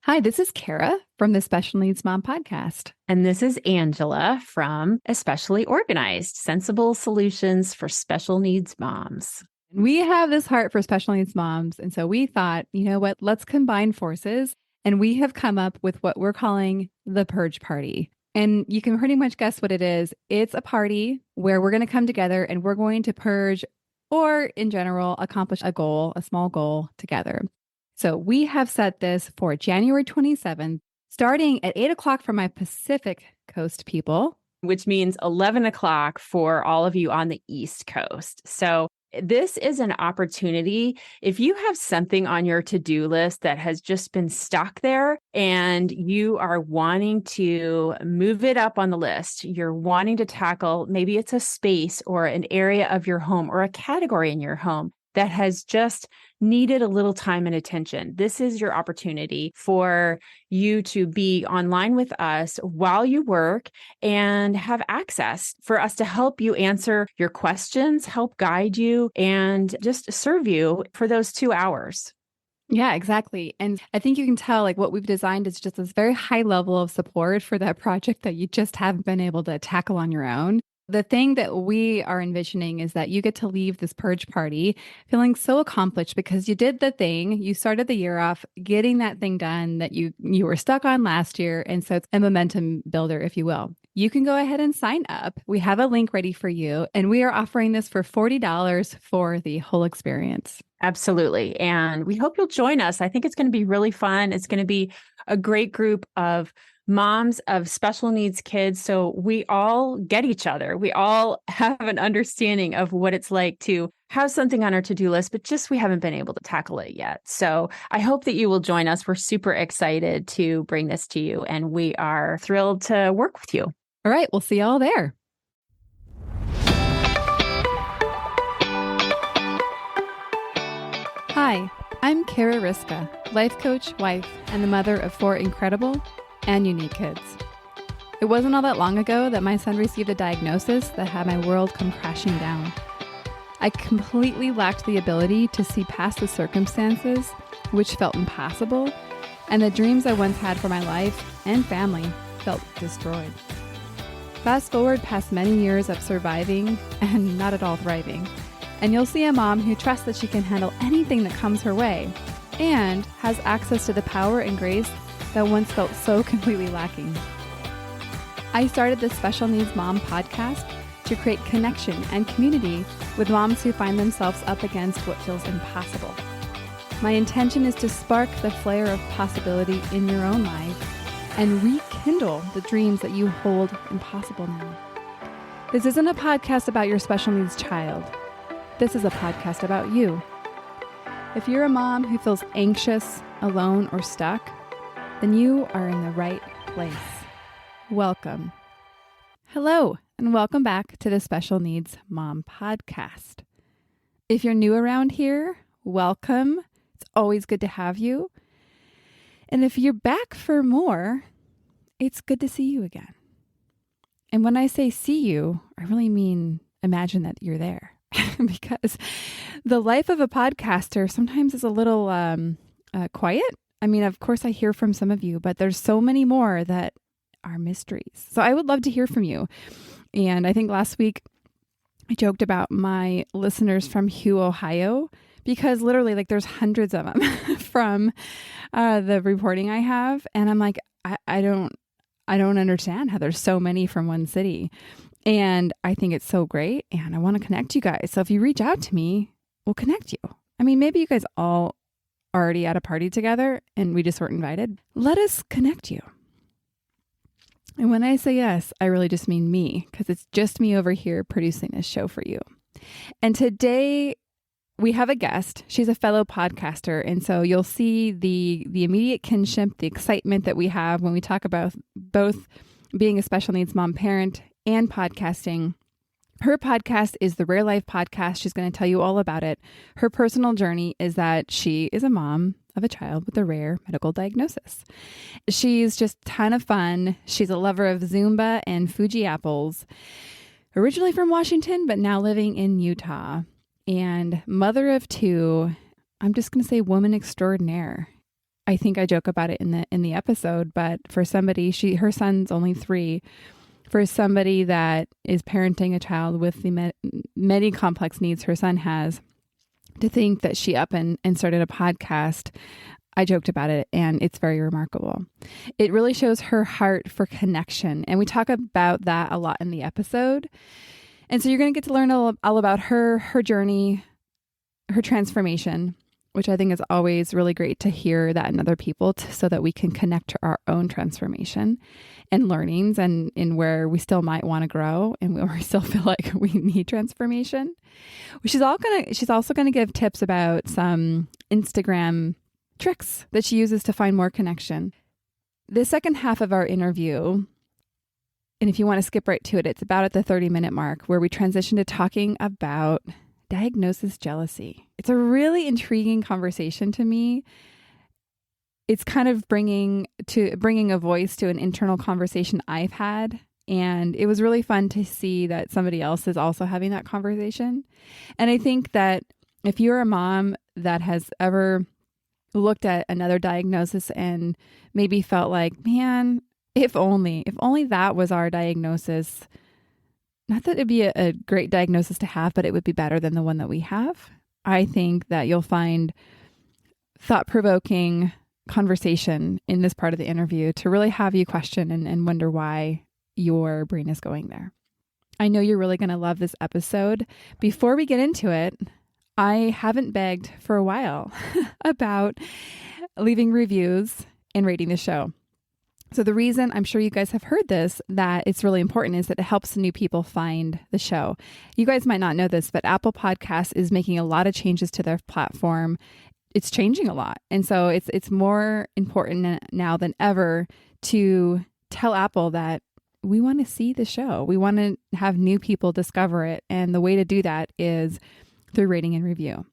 Hi, this is Kara from the Special Needs Mom podcast. And this is Angela from Especially Organized, Sensible Solutions for Special Needs Moms. We have this heart for special needs moms. And so we thought, you know what, let's combine forces. And we have come up with what we're calling the Purge Party. And you can pretty much guess what it is. It's a party where we're going to come together and we're going to purge, or in general, accomplish a goal, a small goal together. So we have set this for January 27th, starting at 8 o'clock for my Pacific Coast people. Which means 11 o'clock for all of you on the East Coast. So this is an opportunity. If you have something on your to-do list that has just been stuck there and you are wanting to move it up on the list, you're wanting to tackle, maybe it's a space or an area of your home or a category in your home that has just needed a little time and attention. This is your opportunity for you to be online with us while you work and have access for us to help you answer your questions, help guide you, and just serve you for those 2 hours. Yeah, exactly. And I think you can tell like what we've designed is just this very high level of support for that project that you just haven't been able to tackle on your own. The thing that we are envisioning is that you get to leave this purge party feeling so accomplished because you did the thing. You started the year off getting that thing done that you were stuck on last year. And so it's a momentum builder, if you will. You can go ahead and sign up. We have a link ready for you. And we are offering this for $40 for the whole experience. Absolutely. And we hope you'll join us. I think it's going to be really fun. It's going to be a great group of moms of special needs kids. So we all get each other. We all have an understanding of what it's like to have something on our to-do list, but just we haven't been able to tackle it yet. So I hope that you will join us. We're super excited to bring this to you, and we are thrilled to work with you. All right. We'll see you all there. Hi, I'm Kara Riska, life coach, wife, and the mother of 4 incredible and unique kids. It wasn't all that long ago that my son received a diagnosis that had my world come crashing down. I completely lacked the ability to see past the circumstances, which felt impossible, and the dreams I once had for my life and family felt destroyed. Fast forward past many years of surviving and not at all thriving, and you'll see a mom who trusts that she can handle anything that comes her way and has access to the power and grace that once felt so completely lacking. I started the Special Needs Mom podcast to create connection and community with moms who find themselves up against what feels impossible. My intention is to spark the flare of possibility in your own life and rekindle the dreams that you hold impossible now. This isn't a podcast about your special needs child. This is a podcast about you. If you're a mom who feels anxious, alone, or stuck, then you are in the right place. Welcome. Hello, and welcome back to the Special Needs Mom podcast. If you're new around here, welcome. It's always good to have you. And if you're back for more, it's good to see you again. And when I say see you, I really mean imagine that you're there. Because the life of a podcaster sometimes is a little quiet. I mean, of course, I hear from some of you, but there's so many more that are mysteries. So I would love to hear from you. And I think last week I joked about my listeners from Hugh, Ohio, because literally like there's hundreds of them from the reporting I have. And I'm like, I don't understand how there's so many from one city. And I think it's so great. And I want to connect you guys. So if you reach out to me, we'll connect you. I mean, maybe you guys all already at a party together and we just weren't invited. Let us connect you. And when I say yes, I really just mean me, because it's just me over here producing this show for you. And today we have a guest. She's a fellow podcaster. And so you'll see the immediate kinship, the excitement that we have when we talk about both being a special needs mom parent and podcasting. Her podcast is the Rare Life Podcast. She's going to tell you all about it. Her personal journey is that she is a mom of a child with a rare medical diagnosis. She's just a ton of fun. She's a lover of Zumba and Fuji apples, originally from Washington, but now living in Utah. And mother of 2, I'm just going to say woman extraordinaire. I think I joke about it in the episode, but for somebody, her son's only 3. For somebody that is parenting a child with the many complex needs her son has, to think that she up and started a podcast, I joked about it, and it's very remarkable. It really shows her heart for connection, and we talk about that a lot in the episode. And so you're going to get to learn all about her journey, her transformation, which I think is always really great to hear that in other people, so that we can connect to our own transformation and learnings, and in where we still might want to grow and where we still feel like we need transformation. She's also going to give tips about some Instagram tricks that she uses to find more connection. The second half of our interview, and if you want to skip right to it, it's about at the 30-minute mark, where we transition to talking about diagnosis jealousy. It's a really intriguing conversation to me. It's kind of bringing a voice to an internal conversation I've had. And it was really fun to see that somebody else is also having that conversation. And I think that if you're a mom that has ever looked at another diagnosis and maybe felt like, man, if only that was our diagnosis, not that it'd be a great diagnosis to have, but it would be better than the one that we have. I think that you'll find thought-provoking conversation in this part of the interview to really have you question and wonder why your brain is going there. I know you're really going to love this episode. Before we get into it, I haven't begged for a while about leaving reviews and rating the show. So the reason, I'm sure you guys have heard this, that it's really important is that it helps new people find the show. You guys might not know this, but Apple Podcasts is making a lot of changes to their platform. It's changing a lot. And so it's more important now than ever to tell Apple that we want to see the show. We want to have new people discover it. And the way to do that is through rating and review.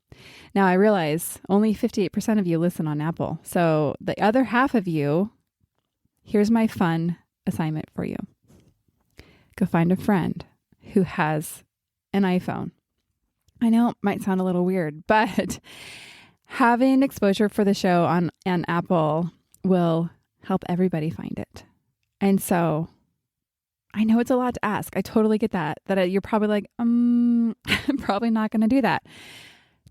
Now, I realize only 58% of you listen on Apple. So the other half of you, here's my fun assignment for you. Go find a friend who has an iPhone. I know it might sound a little weird, but having exposure for the show on Apple will help everybody find it. And so I know it's a lot to ask. I totally get that you're probably like, I'm probably not going to do that.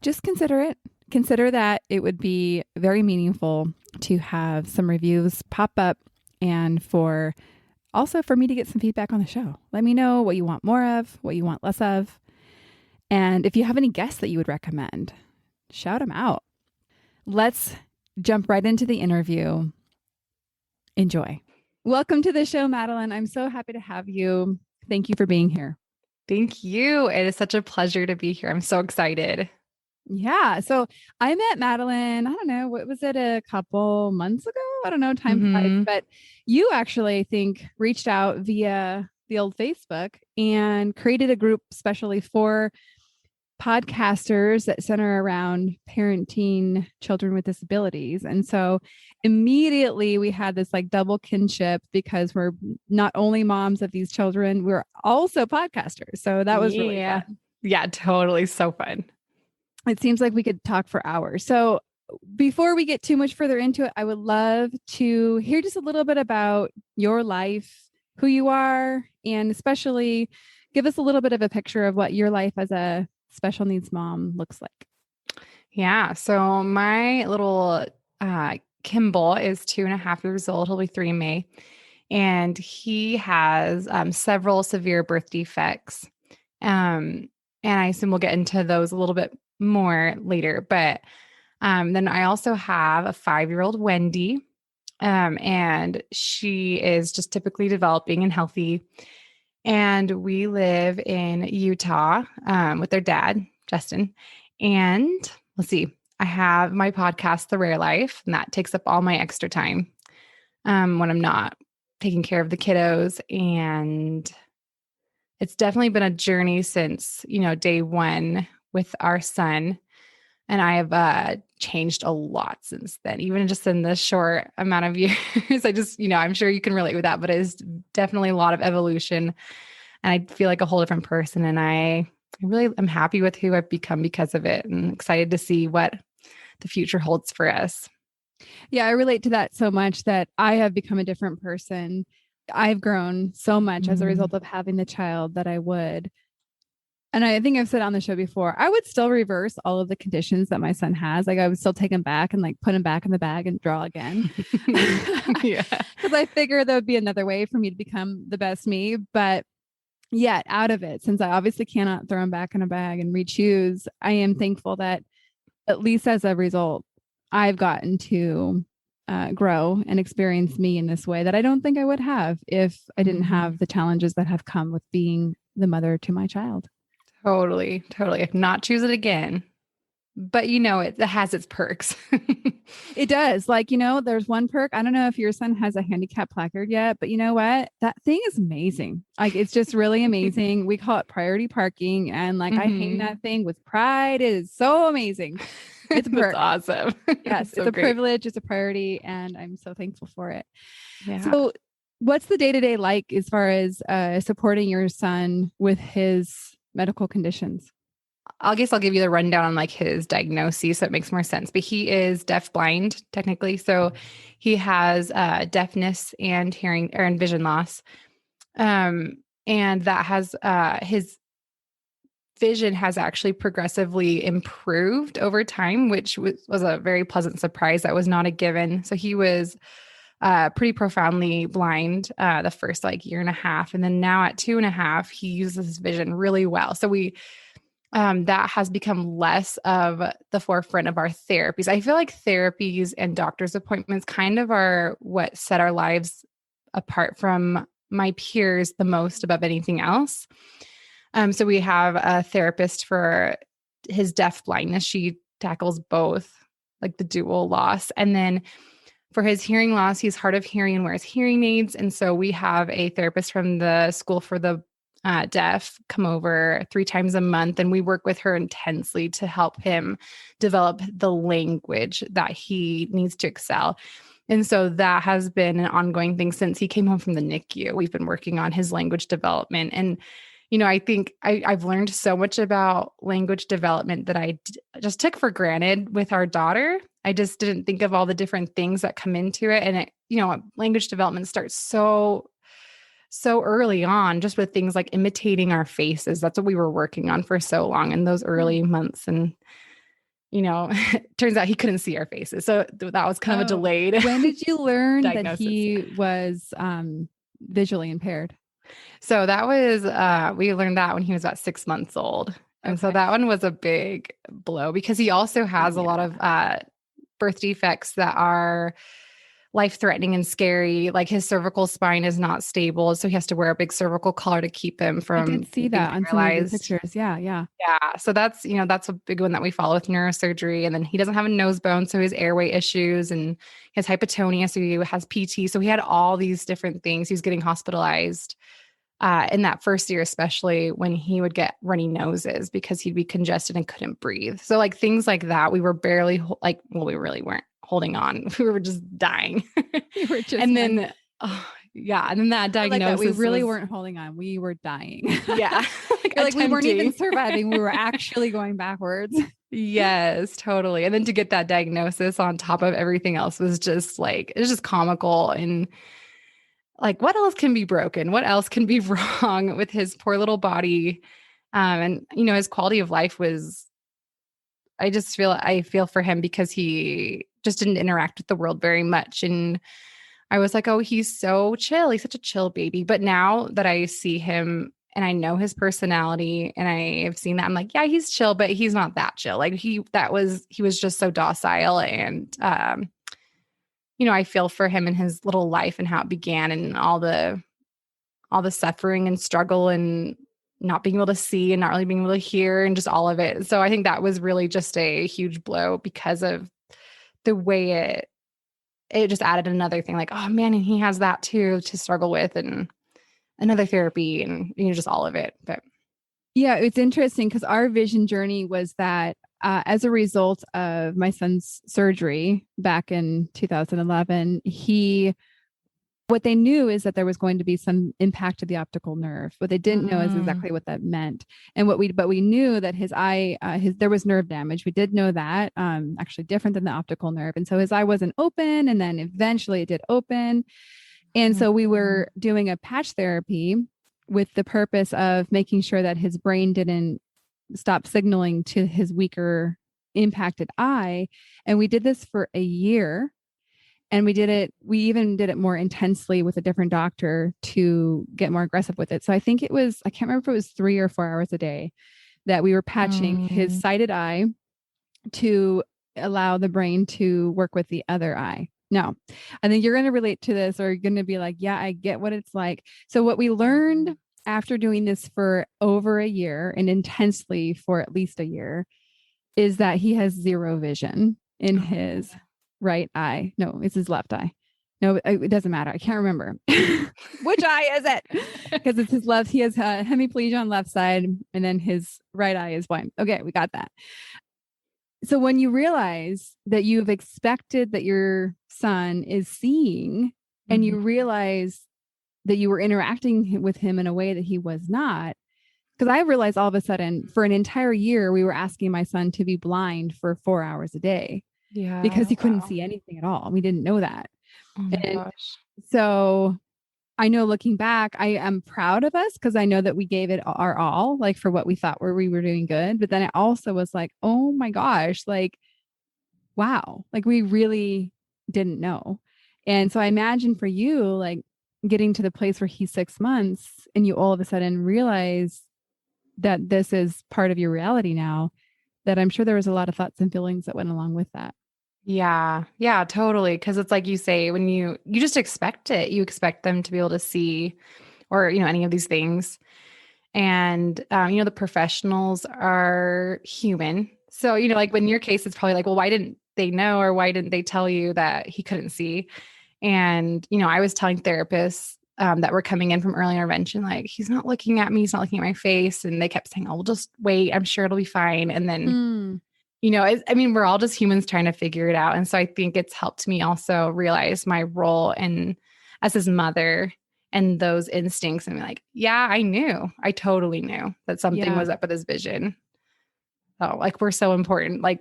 Just consider it. Consider that it would be very meaningful to have some reviews pop up, and for me to get some feedback on the show. Let me know what you want more of, what you want less of. And if you have any guests that you would recommend, shout them out. Let's jump right into the interview. Enjoy. Welcome to the show, Madeline. I'm so happy to have you. Thank you for being here. Thank you. It is such a pleasure to be here. I'm so excited. Yeah. So I met Madeline, I don't know, what was it, a couple months ago? I don't know, time flies. But you actually, I think, reached out via the old Facebook and created a group specially for podcasters that center around parenting children with disabilities. And so immediately we had this like double kinship, because we're not only moms of these children, we're also podcasters. So that was really fun. Yeah, totally. So fun. It seems like we could talk for hours. So before we get too much further into it, I would love to hear just a little bit about your life, who you are, and especially give us a little bit of a picture of what your life as a special needs mom looks like. Yeah. So my little Kimball is 2.5 years old. He'll be 3 in May. And he has several severe birth defects. And I assume we'll get into those a little bit more later. But then I also have a 5-year-old Wendy. And she is just typically developing and healthy. And we live in Utah with their dad, Justin. And let's see, I have my podcast, The Rare Life, and that takes up all my extra time when I'm not taking care of the kiddos. And it's definitely been a journey since, day one with our son. And I have changed a lot since then, even just in this short amount of years. I just, I'm sure you can relate with that, but it's definitely a lot of evolution. And I feel like a whole different person. And I really am happy with who I've become because of it, and excited to see what the future holds for us. Yeah, I relate to that so much that I have become a different person. I've grown so much as a result of having the child that I would. And I think I've said on the show before, I would still reverse all of the conditions that my son has. Like I would still take him back and like put him back in the bag and draw again. Yeah. Because I figure there would be another way for me to become the best me. But yet out of it, since I obviously cannot throw him back in a bag and re-choose, I am thankful that at least as a result, I've gotten to grow and experience me in this way that I don't think I would have if I didn't have the challenges that have come with being the mother to my child. Totally. If not choose it again. But it has its perks. It does. Like, there's one perk. I don't know if your son has a handicap placard yet, but you know what? That thing is amazing. Like, it's just really amazing. We call it priority parking. And like, I hang that thing with pride. It is so amazing. It's a perk. That's awesome. Yes, So it's a great. privilege. It's a priority. And I'm so thankful for it. Yeah. So what's the day-to-day like as far as supporting your son with his medical conditions? I guess I'll give you the rundown on like his diagnosis so it makes more sense. But he is deaf-blind technically. So he has deafness and hearing and vision loss. And that has his vision has actually progressively improved over time, which was a very pleasant surprise. That was not a given. So he was pretty profoundly blind the first like year and a half. And then now at 2.5, he uses his vision really well. So that has become less of the forefront of our therapies. I feel like therapies and doctor's appointments kind of are what set our lives apart from my peers the most above anything else. So we have a therapist for his deaf blindness. She tackles both, like the dual loss. And then for his hearing loss, he's hard of hearing and wears hearing aids. And so we have a therapist from the School for the Deaf come over 3 times a month, and we work with her intensely to help him develop the language that he needs to excel. And so that has been an ongoing thing since he came home from the NICU. We've been working on his language development. And, I think I've learned so much about language development that I just took for granted with our daughter. I just didn't think of all the different things that come into it. And language development starts so early on, just with things like imitating our faces. That's what we were working on for so long in those early months. And, it turns out he couldn't see our faces. So that was kind of a delayed. When did you learn that diagnosis. he was visually impaired? So that was, we learned that when he was about 6 months old. And so that one was a big blow because he also has a lot of birth defects that are life-threatening and scary. Like his cervical spine is not stable, so he has to wear a big cervical collar to keep him from. I did see that on some of the pictures. Yeah. So that's that's a big one that we follow with neurosurgery. And then he doesn't have a nose bone, so his airway issues, and he has hypotonia, so he has PT. So he had all these different things. He was getting hospitalized in that first year, especially when he would get runny noses because he'd be congested and couldn't breathe. So like things like that, we were barely we really weren't holding on. We were just dying. We were just and then that diagnosis, like that. We really weren't holding on. We were dying. Yeah. like we weren't even surviving. We were actually going backwards. Yes, totally. And then to get that diagnosis on top of everything else was just like, it's just comical. And like, what else can be broken? What else can be wrong with his poor little body? And his quality of life was, I feel for him because he just didn't interact with the world very much. And I was like, oh, he's so chill. He's such a chill baby. But now that I see him and I know his personality and I have seen that, I'm like, yeah, he's chill, but he's not that chill. Like he was just so docile. And, I feel for him in his little life and how it began and all the suffering and struggle and not being able to see and not really being able to hear and just all of it. So I think that was really just a huge blow because of the way it just added another thing like, oh man, and he has that too to struggle with and another therapy and, just all of it. But yeah, it's interesting because our vision journey was that as a result of my son's surgery back in 2011, he what they knew is that there was going to be some impact to the optical nerve. What they didn't know is exactly what that meant. And but we knew that his eye, there was nerve damage. We did know that, actually different than the optical nerve. And so his eye wasn't open, and then eventually it did open. And so we were doing a patch therapy with the purpose of making sure that his brain didn't stop signaling to his weaker impacted eye. And we did this for a year. And we even did it more intensely with a different doctor to get more aggressive with it. So I think it was, I can't remember if it was 3 or 4 hours a day that we were patching his sighted eye to allow the brain to work with the other eye. Now, I think you're going to relate to this, or you're going to be like, yeah, I get what it's like. So what we learned after doing this for over a year and intensely for at least a year is that he has zero vision in his right eye. No, it's his left eye. No, it doesn't matter. I can't remember which eye is it, because it's his left. He has hemiplegia on left side, and then his right eye is blind. Okay, we got that. So when you realize that you've expected that your son is seeing, and you realize that you were interacting with him in a way that he was not, because I realized all of a sudden for an entire year, we were asking my son to be blind for 4 hours a day. Yeah. Because he couldn't see anything at all. We didn't know that. Oh my gosh. So I know looking back, I am proud of us because I know that we gave it our all, like for what we thought we were doing good. But then it also was like, oh my gosh, like, wow, like we really didn't know. And so I imagine for you, like getting to the place where he's 6 months and you all of a sudden realize that this is part of your reality now, that I'm sure there was a lot of thoughts and feelings that went along with that. Yeah. Yeah, totally. Cause it's like you say, when you just expect it, you expect them to be able to see or, any of these things. And, the professionals are human. So, like in your case, it's probably like, well, why didn't they know, or why didn't they tell you that he couldn't see? And, I was telling therapists that were coming in from early intervention, like, he's not looking at me, he's not looking at my face. And they kept saying, oh, we'll just wait. I'm sure it'll be fine. And then, we're all just humans trying to figure it out. And so I think it's helped me also realize my role as his mother and those instincts, and be like, yeah, I totally knew that something was up with his vision. Oh, like we're so important. Like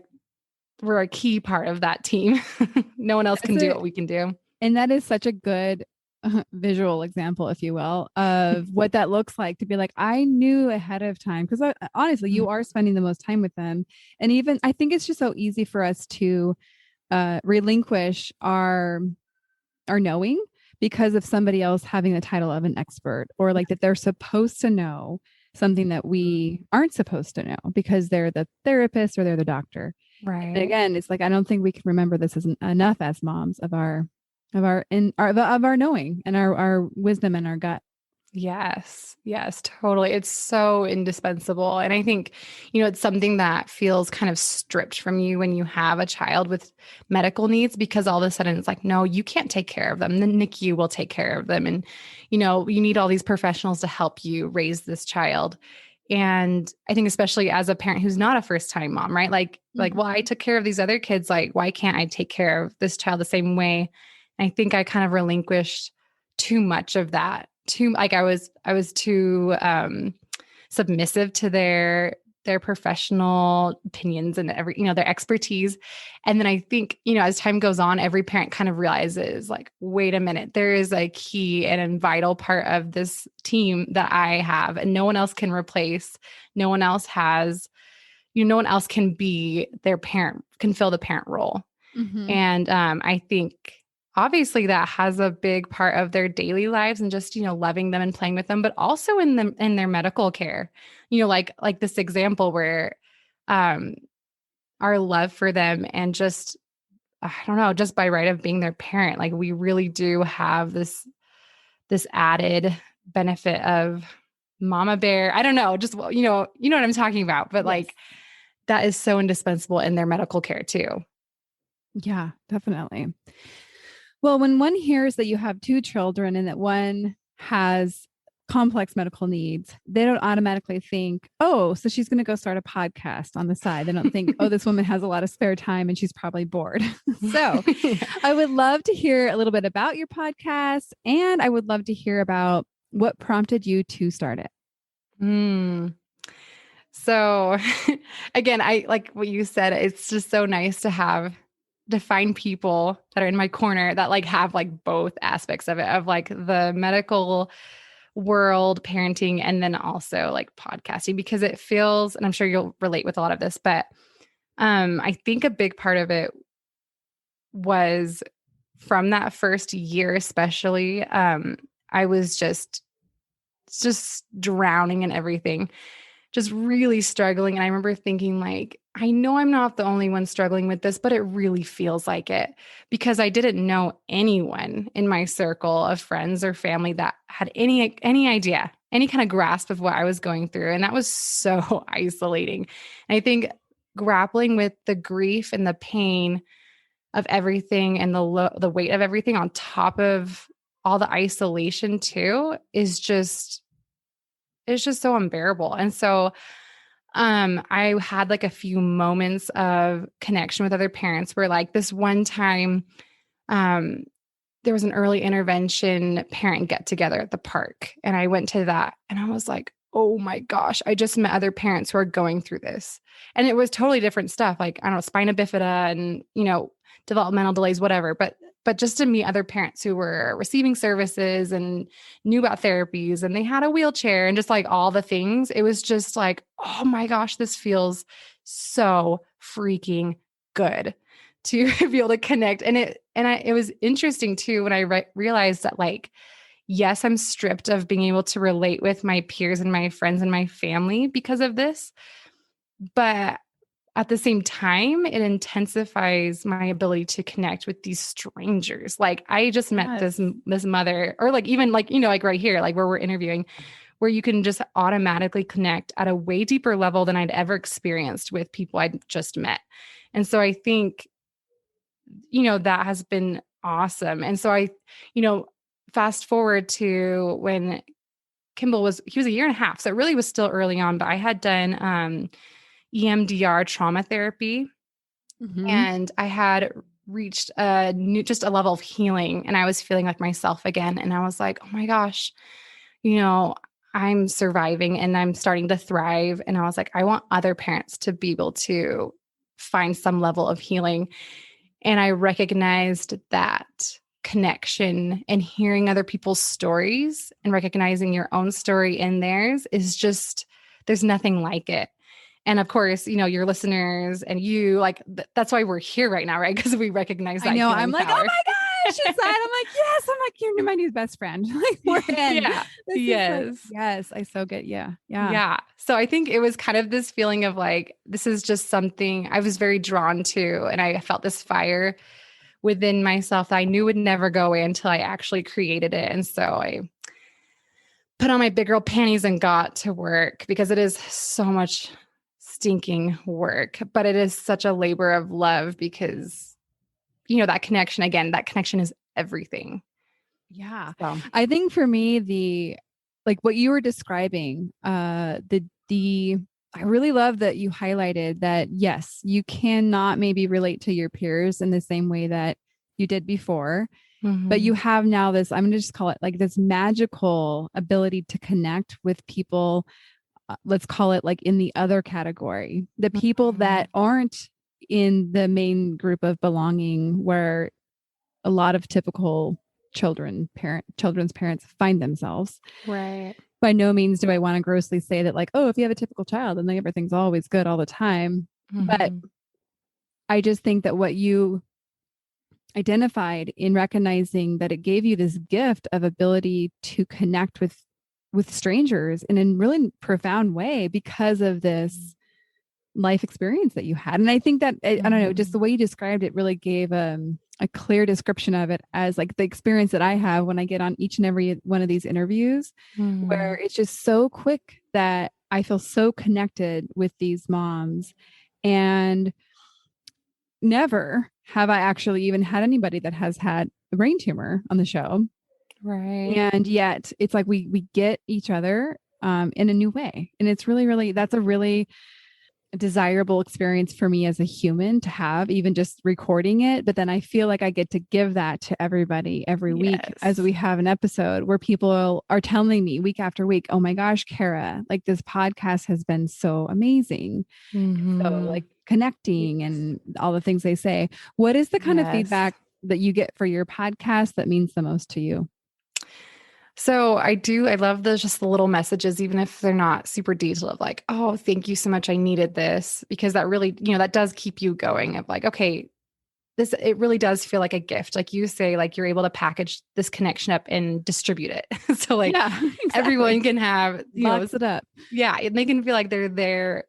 we're a key part of that team. No one else can do what we can do. And that is such a good visual example, if you will, of what that looks like to be like, I knew ahead of time, because honestly, you are spending the most time with them. And even I think it's just so easy for us to relinquish our knowing because of somebody else having the title of an expert, or like that they're supposed to know something that we aren't supposed to know because they're the therapist or they're the doctor. Right. And again, it's like, I don't think we can remember this as enough as moms of our knowing and our wisdom and our gut. Yes, totally. It's so indispensable. And I think, it's something that feels kind of stripped from you when you have a child with medical needs, because all of a sudden it's like, no, you can't take care of them. The NICU will take care of them. And, you need all these professionals to help you raise this child. And I think especially as a parent who's not a first-time mom, right? Like, well, I took care of these other kids. Like, why can't I take care of this child the same way? And I think I kind of relinquished too much of that. I was too submissive to their professional opinions and their expertise. And then I think, as time goes on, every parent kind of realizes like, wait a minute, there is a key and a vital part of this team that I have, and no one else can replace. No one else has, no one else can be their parent, can fill the parent role. And I think obviously that has a big part of their daily lives and just, loving them and playing with them, but also in their medical care, like this example where, our love for them and just, I don't know, just by right of being their parent, like we really do have this added benefit of mama bear. I don't know, just, you know what I'm talking about, but like that is so indispensable in their medical care too. Yeah, definitely. Well, when one hears that you have 2 children and that one has complex medical needs, they don't automatically think, oh, so she's going to go start a podcast on the side. They don't think, oh, this woman has a lot of spare time and she's probably bored. So I would love to hear a little bit about your podcast, and I would love to hear about what prompted you to start it. So again, I like what you said. It's just so nice to find people that are in my corner that like have like both aspects of it, of like the medical world, parenting, and then also like podcasting, because it feels, and I'm sure you'll relate with a lot of this, but I think a big part of it was from that first year, especially, I was just drowning in everything, just really struggling. And I remember thinking like, I know I'm not the only one struggling with this, but it really feels like it, because I didn't know anyone in my circle of friends or family that had any idea, any kind of grasp of what I was going through. And that was so isolating. And I think grappling with the grief and the pain of everything and the weight of everything on top of all the isolation too is just, it's just so unbearable. And so I had like a few moments of connection with other parents where like this one time there was an early intervention parent get together at the park. And I went to that and I was like, oh my gosh, I just met other parents who are going through this. And it was totally different stuff. Like, I don't know, spina bifida and, developmental delays, whatever. But just to meet other parents who were receiving services and knew about therapies, and they had a wheelchair and just like all the things, it was just like, oh my gosh, this feels so freaking good to be able to connect. And it was interesting too, when I realized that like, yes, I'm stripped of being able to relate with my peers and my friends and my family because of this. But at the same time, it intensifies my ability to connect with these strangers. Like I just met this mother, or like even like, like right here, like where we're interviewing, where you can just automatically connect at a way deeper level than I'd ever experienced with people I'd just met. And so I think, that has been awesome. And so I, fast forward to when Kimball he was a year and a half. So it really was still early on, but I had done EMDR trauma therapy. Mm-hmm. And I had reached just a level of healing, and I was feeling like myself again. And I was like, oh my gosh, I'm surviving and I'm starting to thrive. And I was like, I want other parents to be able to find some level of healing. And I recognized that connection and hearing other people's stories and recognizing your own story in theirs is just, there's nothing like it. And of course, your listeners and you, like, that's why we're here right now, right? Because we recognize that. I know. I'm like, power. oh my gosh. Inside, I'm like, yes. I'm like, you're my new best friend. Like, we're in. Yeah. Yes. Yes. I so get. Yeah. Yeah. Yeah. So I think it was kind of this feeling of like, this is just something I was very drawn to. And I felt this fire within myself that I knew would never go away until I actually created it. And so I put on my big girl panties and got to work, because it is so much stinking work, but it is such a labor of love, because, that connection is everything. Yeah. So. I think for me, like what you were describing, I really love that you highlighted that, yes, you cannot maybe relate to your peers in the same way that you did before, but you have now this, I'm going to just call it like this magical ability to connect with people. Let's call it like in the other category, the people that aren't in the main group of belonging, where a lot of typical children's parents find themselves. Right. By no means do I want to grossly say that like, oh, if you have a typical child, then everything's always good all the time. But I just think that what you identified in recognizing that it gave you this gift of ability to connect with strangers in a really profound way because of this life experience that you had. And I think that, I don't know, just the way you described it really gave a clear description of it as like the experience that I have when I get on each and every one of these interviews, where it's just so quick that I feel so connected with these moms. And never have I actually even had anybody that has had a brain tumor on the show. Right. And yet it's like we get each other in a new way. And it's really, really, that's a really desirable experience for me as a human to have, even just recording it. But then I feel like I get to give that to everybody every week as we have an episode where people are telling me week after week, oh my gosh, Kara, like this podcast has been so amazing. Mm-hmm. So like connecting and all the things they say. What is the kind of feedback that you get for your podcast that means the most to you? So I love just the little messages, even if they're not super detailed, of like, oh, thank you so much. I needed this, because that really, that does keep you going, of like, okay, it really does feel like a gift. Like you say, like you're able to package this connection up and distribute it. So like exactly. Everyone can have, box it up. Yeah. And they can feel like they're there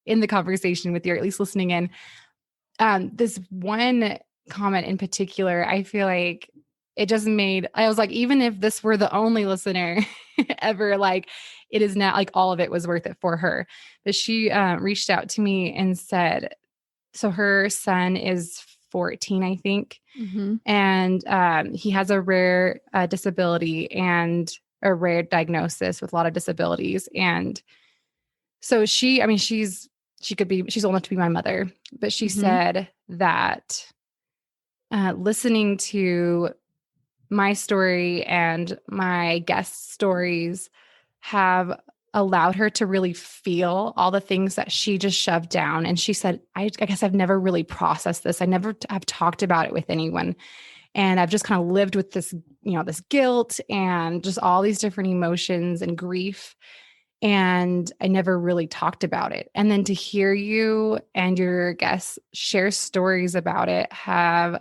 in the conversation with you, or at least listening in. This one comment in particular, I feel like it just I was like, even if this were the only listener ever, like it is now, like all of it was worth it for her. But she reached out to me and said, so her son is 14, I think. Mm-hmm. And he has a rare disability and a rare diagnosis with a lot of disabilities. And so she's old enough to be my mother, but she said that listening to my story and my guest stories have allowed her to really feel all the things that she just shoved down. And she said, I guess I've never really processed this. I never have talked about it with anyone. And I've just kind of lived with this, this guilt and just all these different emotions and grief. And I never really talked about it. And then to hear you and your guests share stories about it have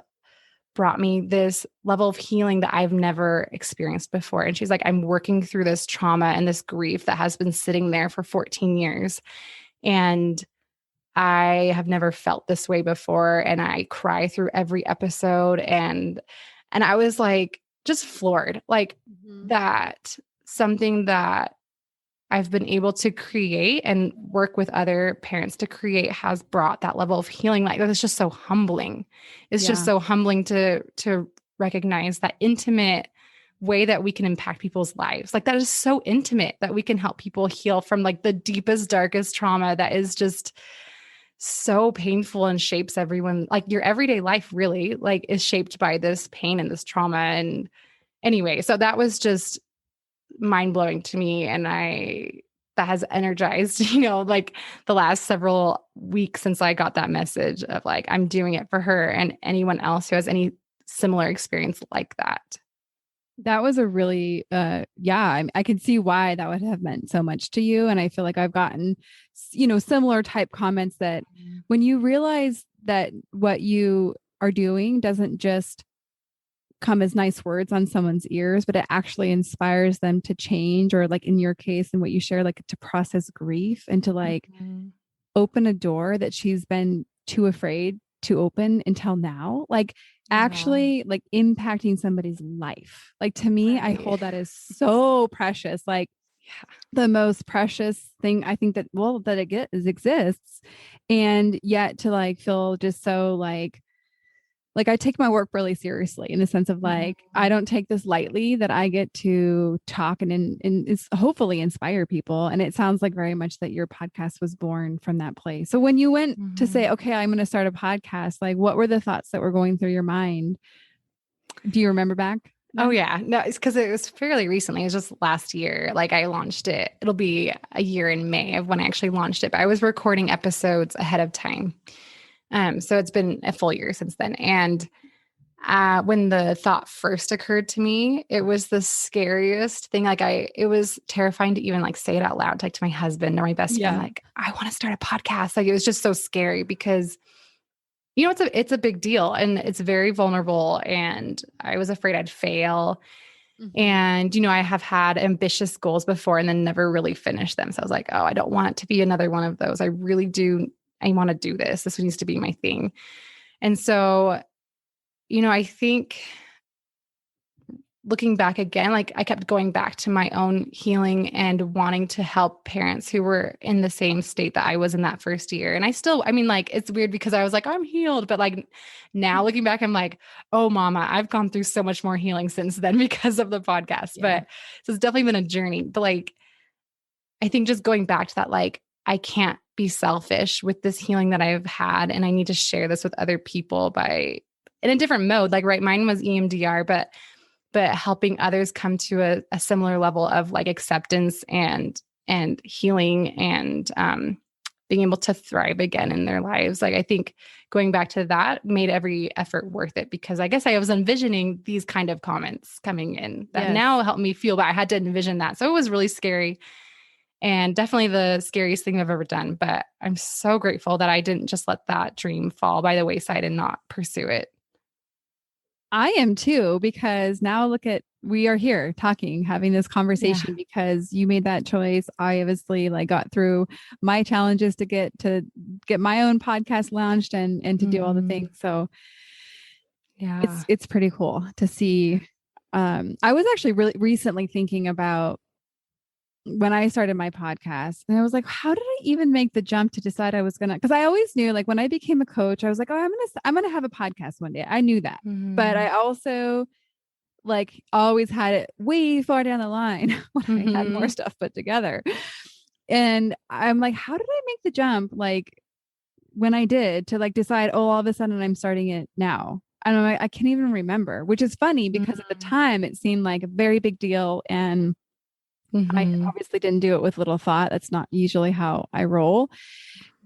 brought me this level of healing that I've never experienced before. And she's like, I'm working through this trauma and this grief that has been sitting there for 14 years. And I have never felt this way before. And I cry through every episode. And I was like, just floored, like that something that I've been able to create and work with other parents to create has brought that level of healing. Like it's just so humbling. It's just so humbling to recognize that intimate way that we can impact people's lives. Like that is so intimate that we can help people heal from like the deepest, darkest trauma that is just so painful and shapes everyone. Like your everyday life really like is shaped by this pain and this trauma. And anyway, so that was just mind-blowing to me. And that has energized, like the last several weeks since I got that message of like, I'm doing it for her and anyone else who has any similar experience like that. That was a really, I can see why that would have meant so much to you. And I feel like I've gotten, similar type comments that when you realize that what you are doing doesn't just come as nice words on someone's ears, but it actually inspires them to change, or like in your case and what you share, like to process grief and to like open a door that she's been too afraid to open until now, like actually like impacting somebody's life. Like to me, I hold that as so precious, like the most precious thing I think that exists. And yet to like feel just so like I take my work really seriously in the sense of like, I don't take this lightly, that I get to talk and hopefully inspire people. And it sounds like very much that your podcast was born from that place. So when you went to say, okay, I'm going to start a podcast, like what were the thoughts that were going through your mind? Do you remember back? Oh yeah. No, it's because it was fairly recently. It was just last year. Like I launched it. It'll be a year in May of when I actually launched it, but I was recording episodes ahead of time. So it's been a full year since then. And when the thought first occurred to me, it was the scariest thing. Like it was terrifying to even like say it out loud, like to my husband or my best friend, like, I want to start a podcast. Like it was just so scary because, it's a big deal and it's very vulnerable. And I was afraid I'd fail. And, I have had ambitious goals before and then never really finished them. So I was like, oh, I don't want it to be another one of those. I really do. I want to do this. This needs to be my thing. And so, I think looking back again, like I kept going back to my own healing and wanting to help parents who were in the same state that I was in that first year. And I mean, like, it's weird because I was like, I'm healed. But like now looking back, I'm like, oh, mama, I've gone through so much more healing since then because of the podcast. Yeah. But so it's definitely been a journey. But like, I think just going back to that, like, I can't be selfish with this healing that I've had. And I need to share this with other people in a different mode. Like, right, mine was EMDR, but helping others come to a similar level of like acceptance and healing and being able to thrive again in their lives. Like, I think going back to that made every effort worth it, because I guess I was envisioning these kind of comments coming in that now helped me feel that I had to envision that. So it was really scary and definitely the scariest thing I've ever done. But I'm so grateful that I didn't just let that dream fall by the wayside and not pursue it. I am too, because now we are here talking, having this conversation because you made that choice. I obviously like got through my challenges to get my own podcast launched and to do all the things. So it's pretty cool to see. I was actually really recently thinking about when I started my podcast, and I was like, how did I even make the jump to decide I was going to, because I always knew, like, when I became a coach, I was like, oh, I'm going to have a podcast one day. I knew that. But I also like always had it way far down the line when I had more stuff put together. And I'm like, how did I make the jump? Like, when I did, to like decide, oh, all of a sudden I'm starting it now. And I'm like, I can't even remember, which is funny because at the time it seemed like a very big deal. And I obviously didn't do it with little thought. That's not usually how I roll.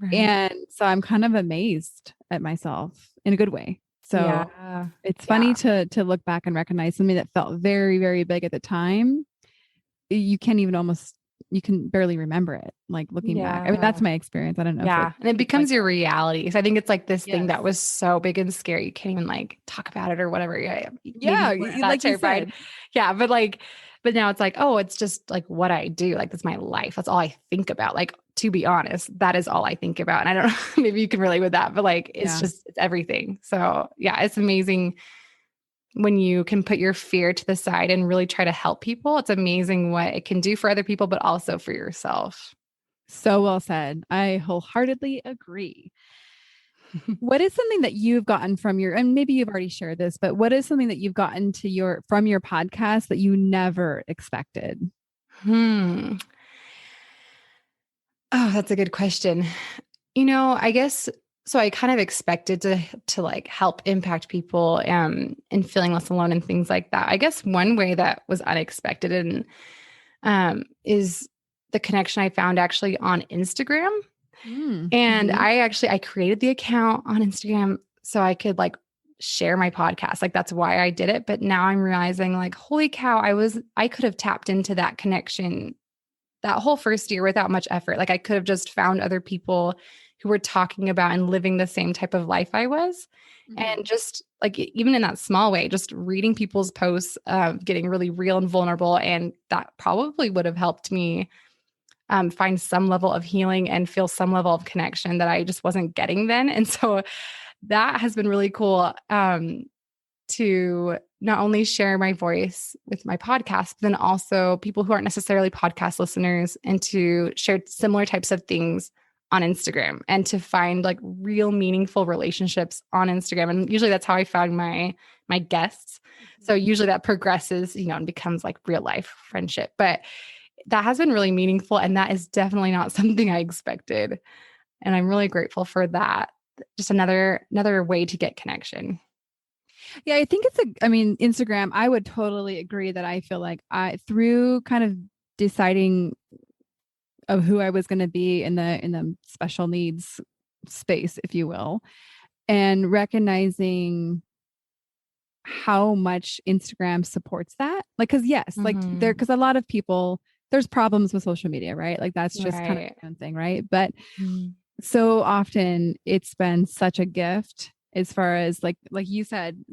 Right. And so I'm kind of amazed at myself in a good way. So it's funny to look back and recognize something that felt very, very big at the time. You can barely remember it, like looking back. I mean, that's my experience. I don't know. Yeah. And it becomes your reality. So I think it's like this thing that was so big and scary. You can't even like talk about it or whatever. Yeah. Like terrified. Yeah. But now it's like, oh, it's just like what I do. Like, that's my life. That's all I think about. Like, to be honest, that is all I think about. And I don't know, maybe you can relate with that, but like, it's everything. So yeah, it's amazing when you can put your fear to the side and really try to help people. It's amazing what it can do for other people, but also for yourself. So well said. I wholeheartedly agree. What is something that you've gotten from and maybe you've already shared this, but what is something that you've gotten from your podcast that you never expected? Oh, that's a good question. I guess, so I kind of expected to like help impact people and feeling less alone and things like that. I guess one way that was unexpected and is the connection I found actually on Instagram. And I created the account on Instagram so I could like share my podcast. Like, that's why I did it. But now I'm realizing, like, holy cow, I could have tapped into that connection that whole first year without much effort. Like, I could have just found other people who were talking about and living the same type of life I was. And just like, even in that small way, just reading people's posts, getting really real and vulnerable. And that probably would have helped me find some level of healing and feel some level of connection that I just wasn't getting then. And so that has been really cool to not only share my voice with my podcast, but then also people who aren't necessarily podcast listeners, and to share similar types of things on Instagram and to find like real meaningful relationships on Instagram. And usually that's how I found my guests. So usually that progresses, and becomes like real life friendship. But that has been really meaningful. And that is definitely not something I expected. And I'm really grateful for that. Just another way to get connection. Yeah, I think Instagram, I would totally agree that I feel like through kind of deciding of who I was going to be in the special needs space, if you will, and recognizing how much Instagram supports that. Like, cause yes, like cause a lot of people, there's problems with social media, right? Like, that's just kind of one thing, right? But so often it's been such a gift as far as like you said,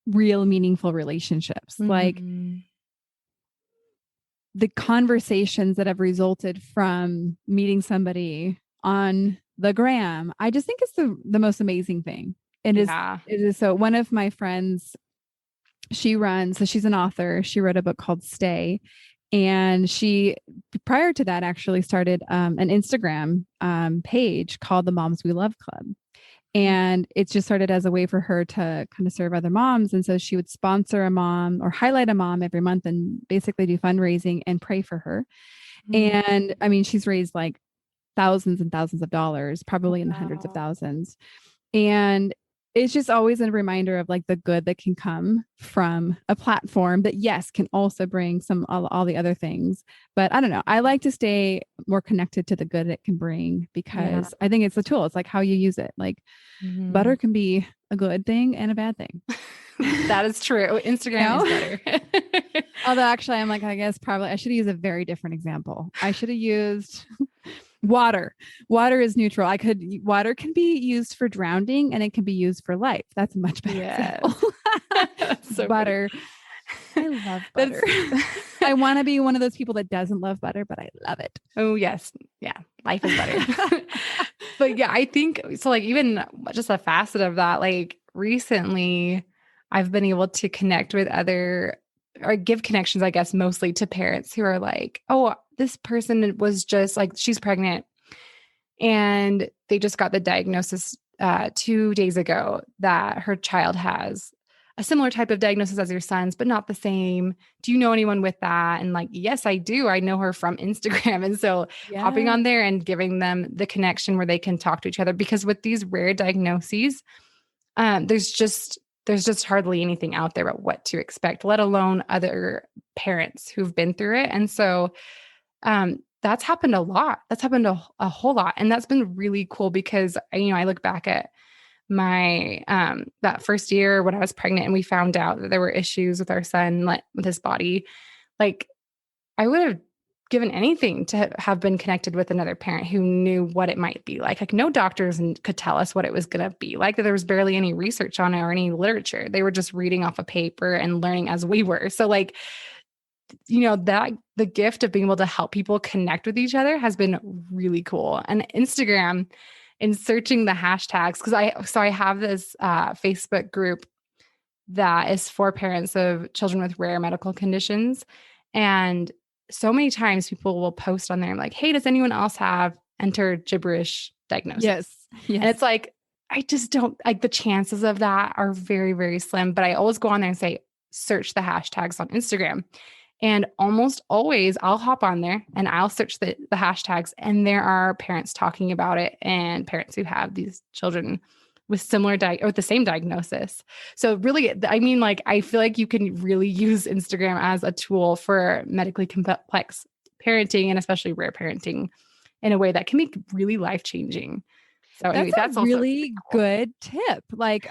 real meaningful relationships, like the conversations that have resulted from meeting somebody on the gram. I just think it's the most amazing thing. It is. So one of my friends She runs, so she's an author. She wrote a book called Stay. And she, prior to that, actually started an Instagram page called the Moms We Love Club. And it just started as a way for her to kind of serve other moms. And so she would sponsor a mom or highlight a mom every month and basically do fundraising and pray for her. And I mean, she's raised like thousands and thousands of dollars, probably in the hundreds of thousands. And it's just always a reminder of like the good that can come from a platform that, yes, can also bring all the other things. But I don't know. I like to stay more connected to the good it can bring because I think it's a tool. It's like how you use it. Like butter can be a good thing and a bad thing. That is true. Instagram is better. Although actually I'm like, I guess probably I should use a very different example. I should have used water. Water is neutral. Water can be used for drowning and it can be used for life. That's a much better example. So butter. Funny. I love butter. I want to be one of those people that doesn't love butter, but I love it. Oh yes. Yeah. Life is butter. But yeah, I think so, like even just a facet of that, like recently I've been able to connect with or give connections, I guess, mostly to parents who are like, oh, this person was just like, she's pregnant and they just got the diagnosis 2 days ago that her child has a similar type of diagnosis as your son's, but not the same. Do you know anyone with that? And like, yes, I do. I know her from Instagram. And so hopping on there and giving them the connection where they can talk to each other, because with these rare diagnoses, there's just hardly anything out there about what to expect, let alone other parents who've been through it. And so that's happened a lot. That's happened a whole lot. And that's been really cool because, I look back at my, that first year when I was pregnant and we found out that there were issues with our son, with his body, like I would have given anything to have been connected with another parent who knew what it might be like. Like no doctors could tell us what it was going to be like. There was barely any research on it or any literature. They were just reading off a paper and learning as we were. So like, that the gift of being able to help people connect with each other has been really cool. And Instagram, in searching the hashtags, because I have this Facebook group that is for parents of children with rare medical conditions. And so many times people will post on there like, hey, does anyone else have enter gibberish diagnosis? Yes. And it's like, I just don't like the chances of that are very, very slim. But I always go on there and say, search the hashtags on Instagram. And almost always I'll hop on there and I'll search the hashtags and there are parents talking about it and parents who have these children with similar or the same diagnosis. So really, I mean, like, I feel like you can really use Instagram as a tool for medically complex parenting and especially rare parenting in a way that can be really life-changing. So anyway, that's a really good tip. Like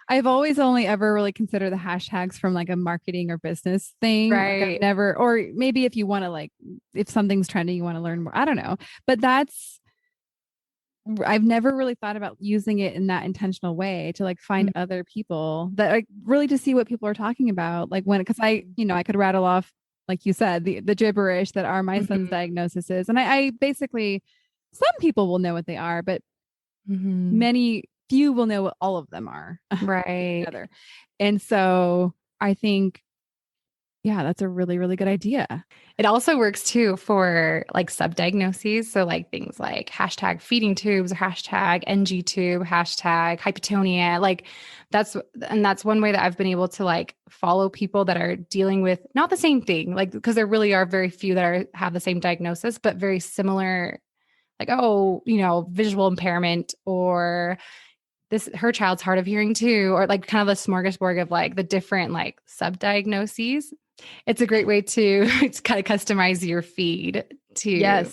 I've always only ever really considered the hashtags from like a marketing or business thing. Right. Like I've never, or maybe if you want to like, if something's trending, you want to learn more. I don't know, but I've never really thought about using it in that intentional way to like find other people that like really to see what people are talking about. Like because I could rattle off, like you said, the gibberish that are my son's diagnosis is. And I basically, some people will know what they are, but few will know what all of them are. Right. Together. And so I think, yeah, that's a really, really good idea. It also works too for like sub-diagnoses. So like things like hashtag feeding tubes, or hashtag NG tube, hashtag hypotonia. Like that's one way that I've been able to like follow people that are dealing with not the same thing, like, because there really are very few that have the same diagnosis, but very similar, like, visual impairment, or her child's hard of hearing too, or like kind of a smorgasbord of like the different like sub-diagnoses. It's a great way to kind of customize your feed to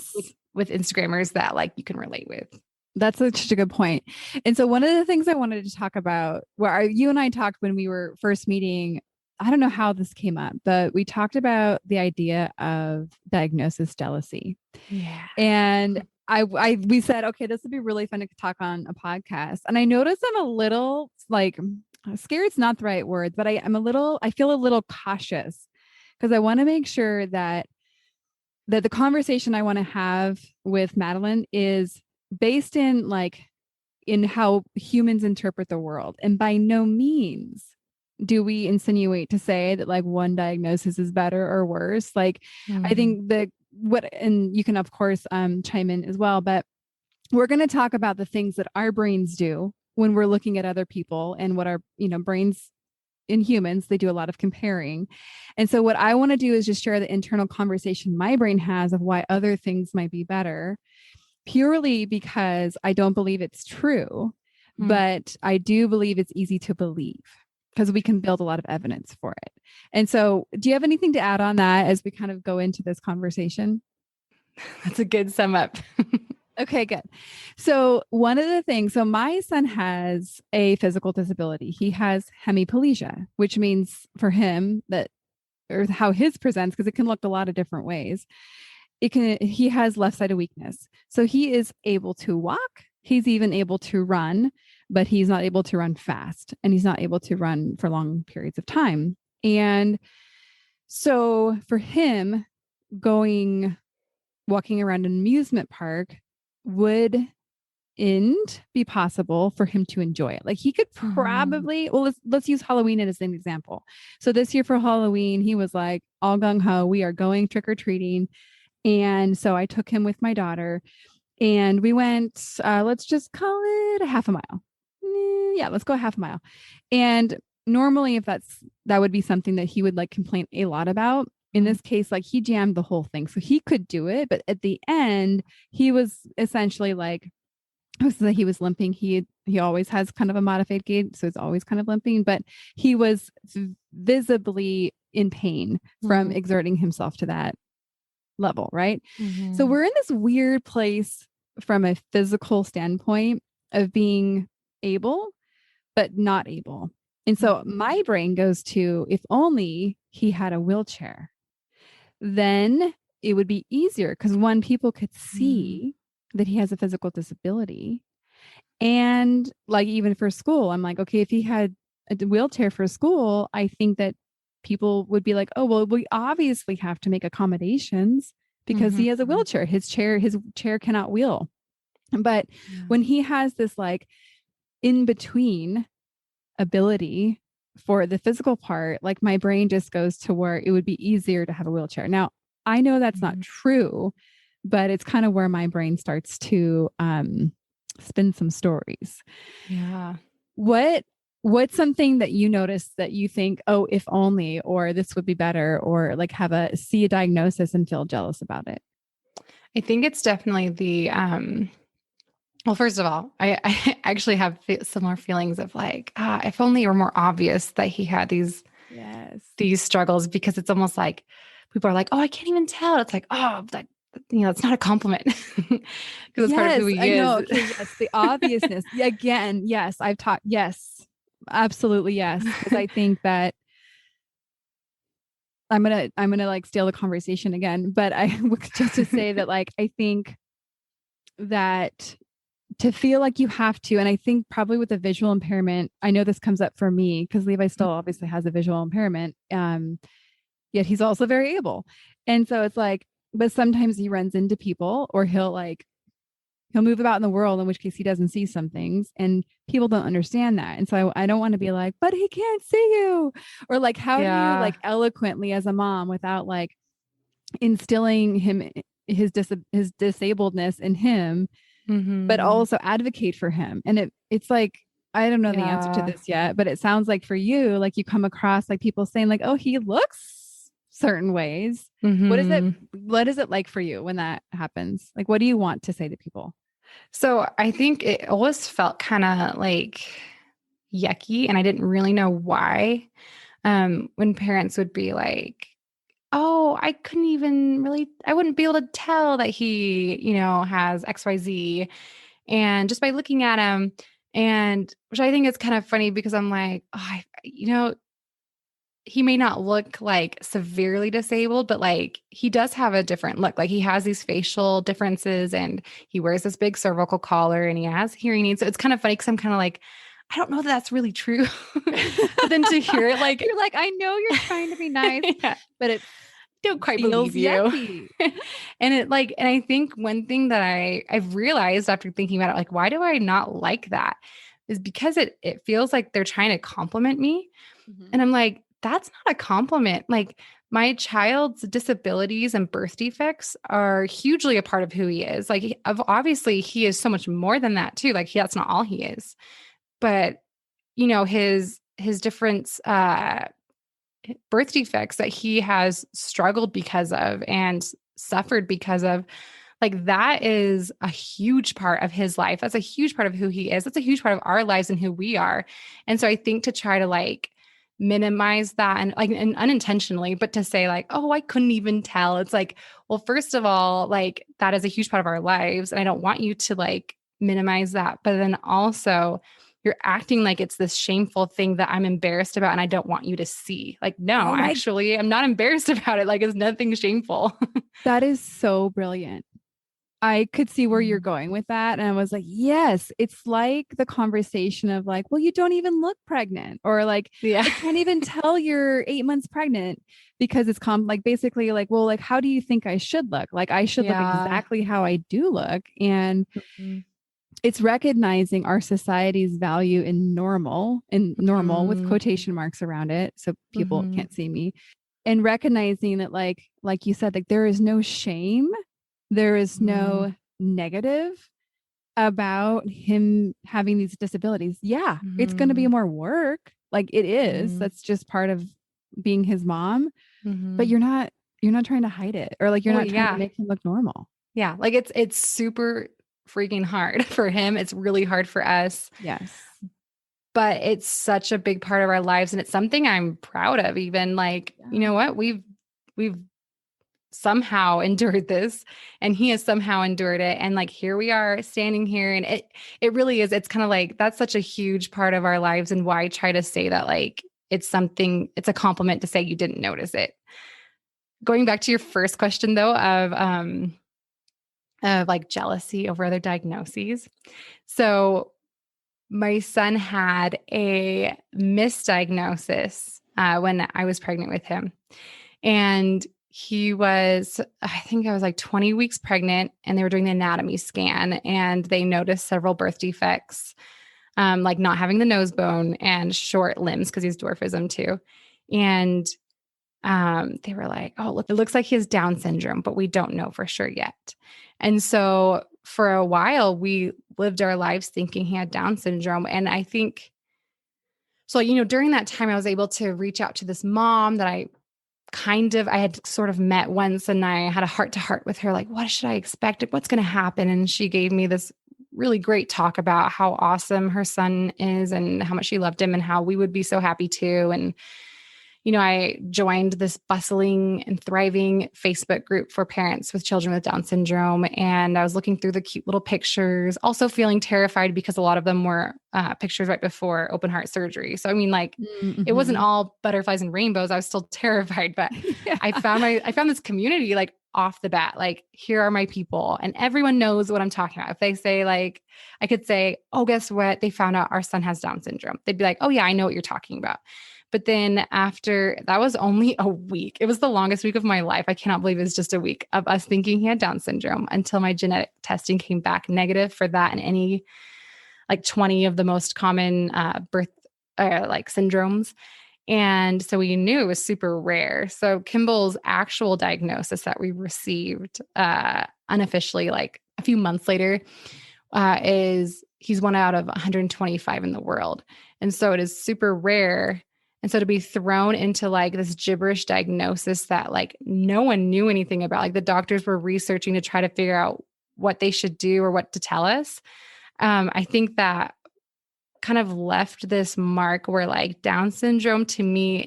with Instagrammers that like you can relate with. That's such a good point. And so one of the things I wanted to talk about, where you and I talked when we were first meeting, I don't know how this came up, but we talked about the idea of diagnosis jealousy. Yeah. And we said, okay, this would be really fun to talk on a podcast. And I noticed I'm a little like scared's not the right word, but I feel a little cautious because I want to make sure that the conversation I want to have with Madeline is based in how humans interpret the world. And by no means do we insinuate to say that like one diagnosis is better or worse? Like, I think and you can of course chime in as well, but we're going to talk about the things that our brains do when we're looking at other people and what our, brains in humans, they do a lot of comparing. And so what I want to do is just share the internal conversation my brain has of why other things might be better, purely because I don't believe it's true, but I do believe it's easy to believe because we can build a lot of evidence for it. And so do you have anything to add on that as we kind of go into this conversation? That's a good sum up. Okay, good. So one of the things, so my son has a physical disability. He has hemiplegia, which means for him that, or how his presents, because it can look a lot of different ways. He has left-sided weakness. So he is able to walk. He's even able to run, but he's not able to run fast, and he's not able to run for long periods of time. And so for him, walking around an amusement park wouldn't be possible for him to enjoy it. Like he could probably, well, let's use Halloween as an example. So this year for Halloween, he was like all gung ho, we are going trick or treating. And so I took him with my daughter and we went, let's just call it a half a mile. Yeah, let's go a half a mile. And normally that would be something that he would like complain a lot about. In this case, like he jammed the whole thing. So he could do it. But at the end, he was essentially like, he was limping. He always has kind of a modified gait. So it's always kind of limping, but he was visibly in pain from exerting himself to that level. Right. So we're in this weird place from a physical standpoint of being able, but not able. And so my brain goes to, if only he had a wheelchair, then it would be easier because one, people could see that he has a physical disability. And like, even for school, I'm like, okay, if he had a wheelchair for school, I think that people would be like, oh, well, we obviously have to make accommodations because he has a wheelchair. His chair cannot wheel. But when he has this like in between ability for the physical part, like my brain just goes to where it would be easier to have a wheelchair. Now, I know that's not true, but it's kind of where my brain starts to spin some stories. Yeah. What's something that you notice that you think, oh, if only, or this would be better, or like see a diagnosis and feel jealous about it? I think it's definitely the, well, first of all, I actually have similar feelings of like, if only it were more obvious that he had these struggles, because it's almost like people are like, oh, I can't even tell. It's like, oh, that, it's not a compliment because it's part of who he is. Know. Okay, yes, the obviousness. Again, yes, I've taught. Yes, absolutely, yes. Because I think that I'm gonna like steal the conversation again, but I just to say that like I think that to feel like you have to, and I think probably with a visual impairment, I know this comes up for me because Levi still obviously has a visual impairment, yet he's also very able. And so it's like, but sometimes he runs into people or he'll move about in the world, in which case he doesn't see some things and people don't understand that. And so I don't want to be like, but he can't see you, or like, how do you like eloquently as a mom without like instilling his disabledness in him, but also advocate for him. And it's like, I don't know the answer to this yet, but it sounds like for you, like you come across like people saying like, oh, he looks certain ways. What is it like for you when that happens? Like, what do you want to say to people? So I think it always felt kind of like yucky, and I didn't really know why. When parents would be like, oh, I wouldn't be able to tell that he, has XYZ. And just by looking at him, and which I think is kind of funny because I'm like, oh, he may not look like severely disabled, but like he does have a different look. Like he has these facial differences and he wears this big cervical collar and he has hearing aids. So it's kind of funny because I'm kind of like, I don't know that that's really true. But then to hear it, like, you're like, I know you're trying to be nice, but it don't quite believe you. And I think one thing that I've realized after thinking about it, like, why do I not like that? Is because it feels like they're trying to compliment me. And I'm like, that's not a compliment. Like my child's disabilities and birth defects are hugely a part of who he is. Like obviously he is so much more than that too. Like that's not all he is. But his different birth defects that he has struggled because of and suffered because of, like that is a huge part of his life. That's a huge part of who he is. That's a huge part of our lives and who we are. And so I think to try to like minimize that and like and unintentionally, but to say like, oh, I couldn't even tell. It's like, well, first of all, like that is a huge part of our lives. And I don't want you to like minimize that. But then also you're acting like it's this shameful thing that I'm embarrassed about and I don't want you to see. Like, no, actually, I'm not embarrassed about it. Like it's nothing shameful. That is so brilliant. I could see where you're going with that. And I was like, yes, it's like the conversation of like, well, you don't even look pregnant, or like, I can't even tell you're 8 months pregnant because it's like basically like, well, like, how do you think I should look? Like I should look exactly how I do look. And it's recognizing our society's value in normal with quotation marks around it. So people can't see me, and recognizing that like you said, like there is no shame. There is no negative about him having these disabilities. Yeah, it's going to be more work. Like it is. That's just part of being his mom. But you're not trying to hide it, or like you're not trying to make him look normal. Yeah, like it's super freaking hard for him. It's really hard for us. Yes. But it's such a big part of our lives, and it's something I'm proud of. Even like, you know what? We've somehow endured this, and he has somehow endured it. And like, here we are standing here, and it really is. It's kind of like, that's such a huge part of our lives. And why try to say that, like, it's a compliment to say you didn't notice it. Going back to your first question though, of like jealousy over other diagnoses. So my son had a misdiagnosis when I was pregnant with him. And I think I was like 20 weeks pregnant, and they were doing the anatomy scan, and they noticed several birth defects, like not having the nose bone and short limbs because he's dwarfism too. And they were like, oh, look, it looks like he has Down syndrome, but we don't know for sure yet. And so for a while, we lived our lives thinking he had Down syndrome. And I think, so, during that time, I was able to reach out to this mom that I had sort of met once, and I had a heart-to-heart with her, like, what should I expect? What's going to happen? And she gave me this really great talk about how awesome her son is and how much she loved him and how we would be so happy too. And I joined this bustling and thriving Facebook group for parents with children with Down syndrome. And I was looking through the cute little pictures, also feeling terrified because a lot of them were pictures right before open heart surgery. So, I mean, like, it wasn't all butterflies and rainbows. I was still terrified, but I found this community, like, off the bat, like, here are my people, and everyone knows what I'm talking about. If they say, like, I could say, oh, guess what? They found out our son has Down syndrome. They'd be like, oh yeah, I know what you're talking about. But then after that was only a week. It was the longest week of my life. I cannot believe it was just a week of us thinking he had Down syndrome until my genetic testing came back negative for that and any like 20 of the most common birth like syndromes. And so we knew it was super rare. So Kimball's actual diagnosis that we received unofficially, like a few months later, is he's one out of 125 in the world. And so it is super rare. And so to be thrown into like this gibberish diagnosis that like no one knew anything about, like the doctors were researching to try to figure out what they should do or what to tell us. I think that kind of left this mark where like Down syndrome to me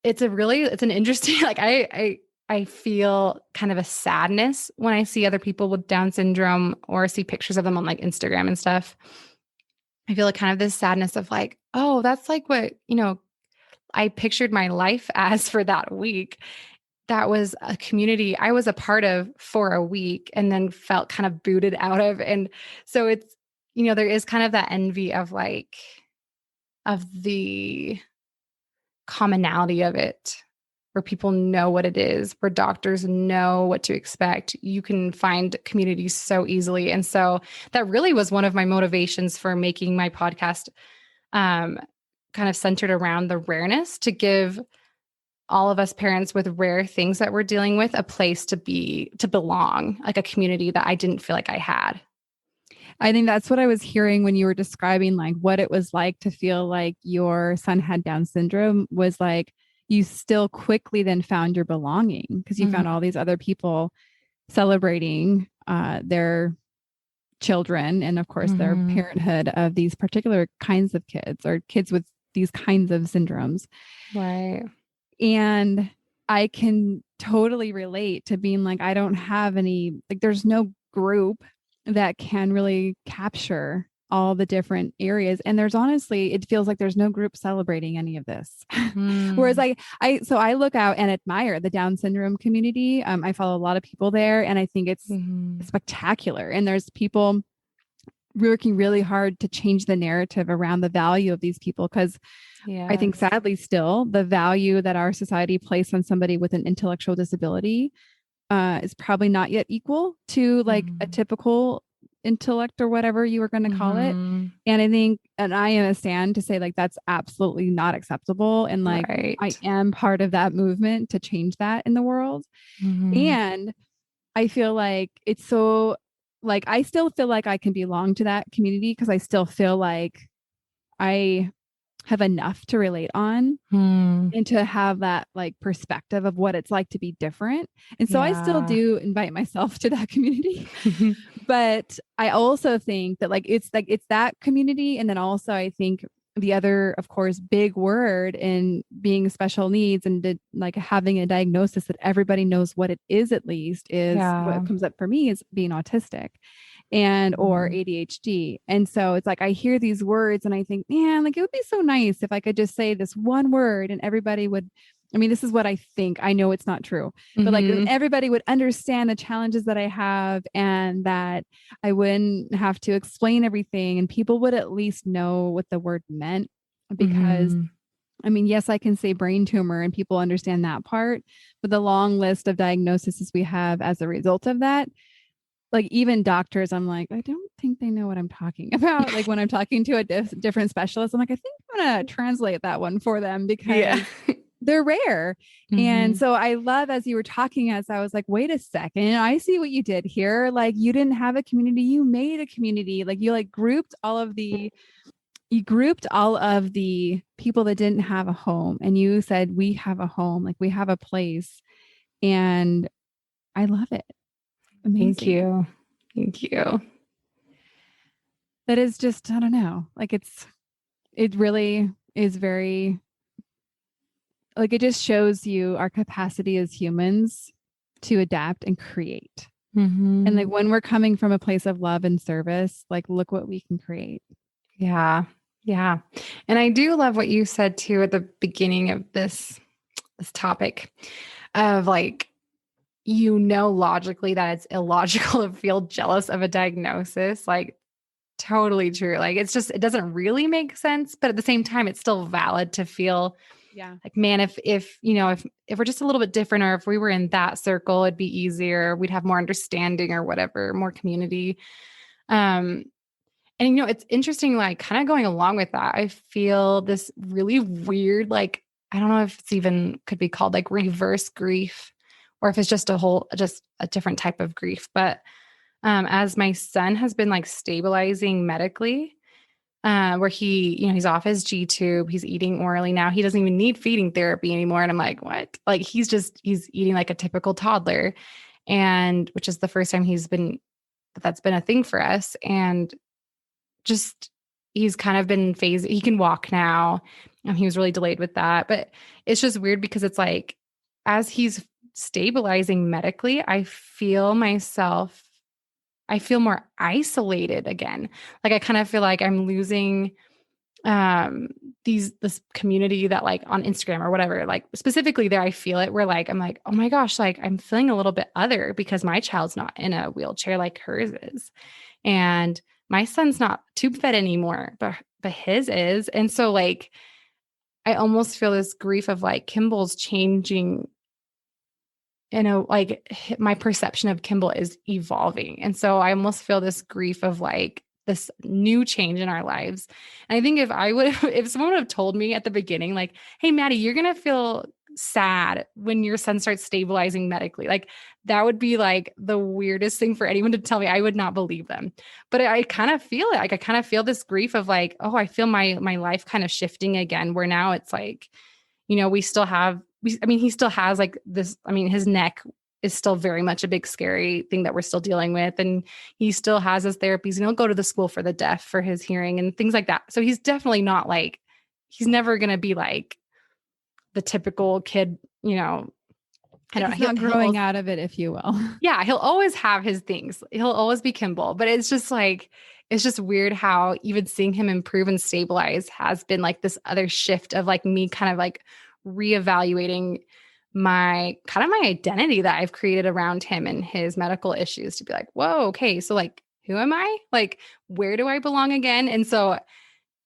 it's an interesting, like I feel kind of a sadness when I see other people with Down syndrome or see pictures of them on like Instagram and stuff. I feel like kind of this sadness of like, oh, that's like what, I pictured my life as for that week. That was a community I was a part of for a week and then felt kind of booted out of. And so it's, there is kind of that envy of like, of the commonality of it, where people know what it is, where doctors know what to expect. You can find communities so easily. And so that really was one of my motivations for making my podcast, kind of centered around the rareness to give all of us parents with rare things that we're dealing with a place to belong, like a community that I didn't feel like I had. I think that's what I was hearing when you were describing like what it was like to feel like your son had Down syndrome, was like you still quickly then found your belonging because you found all these other people celebrating their children and of course their parenthood of these particular kinds of kids or kids with these kinds of syndromes. Right. And I can totally relate to being like, I don't have any, like, there's no group that can really capture all the different areas. And there's honestly, it feels like there's no group celebrating any of this. Whereas I look out and admire the Down syndrome community. I follow a lot of people there and I think it's spectacular. And there's people working really hard to change the narrative around the value of these people. Cause I think sadly still the value that our society places on somebody with an intellectual disability is probably not yet equal to like a typical intellect or whatever you were going to call it. And I think, and I understand to say like, that's absolutely not acceptable. And like, I am part of that movement to change that in the world. And I feel like it's so like, I still feel like I can belong to that community because I still feel like I have enough to relate on and to have that like perspective of what it's like to be different. And so I still do invite myself to that community. But I also think that it's that community. And then also I think the other, of course, big word in being special needs and like having a diagnosis that everybody knows what it is, at least is what comes up for me is being autistic and or ADHD. And so it's like I hear these words and I think, man, like it would be so nice if I could just say this one word and everybody would, I mean, this is what I think. I know it's not true, but like everybody would understand the challenges that I have and that I wouldn't have to explain everything and people would at least know what the word meant. Because I mean, yes, I can say brain tumor and people understand that part, but the long list of diagnoses we have as a result of that, like even doctors, I'm like, I don't think they know what I'm talking about. Like when I'm talking to a different specialist, I'm like, I think I'm going to translate that one for them because they're rare. And so I love, as you were talking, as I was like, wait a second, I see what you did here. Like you didn't have a community, you made a community. Like you grouped all of the people that didn't have a home. And you said, we have a home, like we have a place. And I love it. Amazing. Thank you. That is just, I don't know, like it really is very, like it just shows you our capacity as humans to adapt and create. And like when we're coming from a place of love and service, like look what we can create. Yeah. And I do love what you said too at the beginning of this topic of like, logically that it's illogical to feel jealous of a diagnosis. Like totally true. Like it's just, it doesn't really make sense, but at the same time, it's still valid to feel like, man, if we're just a little bit different, or if we were in that circle, it'd be easier. We'd have more understanding or whatever, more community. And it's interesting, like kind of going along with that, I feel this really weird, like, I don't know if it's even could be called like reverse grief, or if it's just a different type of grief. But as my son has been like stabilizing medically, where he's off his G tube, he's eating orally now. He doesn't even need feeding therapy anymore. And I'm like, what? Like he's eating like a typical toddler. And which is the first time that's been a thing for us. And just, he's kind of been phased. He can walk now. And he was really delayed with that. But it's just weird because it's like, as he's stabilizing medically, I feel more isolated again. Like I kind of feel like I'm losing this community that like on Instagram or whatever, like specifically there, I feel it where like, I'm like, oh my gosh, like I'm feeling a little bit other because my child's not in a wheelchair like hers is. And my son's not tube fed anymore, but his is. And so like, I almost feel this grief of like Kimball's changing, like my perception of Kimball is evolving. And so I almost feel this grief of like this new change in our lives. And I think if someone would have told me at the beginning, like, hey, Maddie, you're going to feel sad when your son starts stabilizing medically, like that would be like the weirdest thing for anyone to tell me. I would not believe them. But I kind of feel it. Like I kind of feel this grief of like, oh, I feel my life kind of shifting again, where now it's like, we still have, he still has like this, his neck is still very much a big, scary thing that we're still dealing with. And he still has his therapies, and he'll go to the school for the deaf for his hearing and things like that. So he's definitely not like, he's never going to be like the typical kid, I don't know. He's not growing out of it, if you will. Yeah. He'll always have his things. He'll always be Kimball, but it's just weird how even seeing him improve and stabilize has been like this other shift of like me kind of like reevaluating my identity that I've created around him and his medical issues, to be like, whoa, okay. So like, who am I? Like, where do I belong again? And so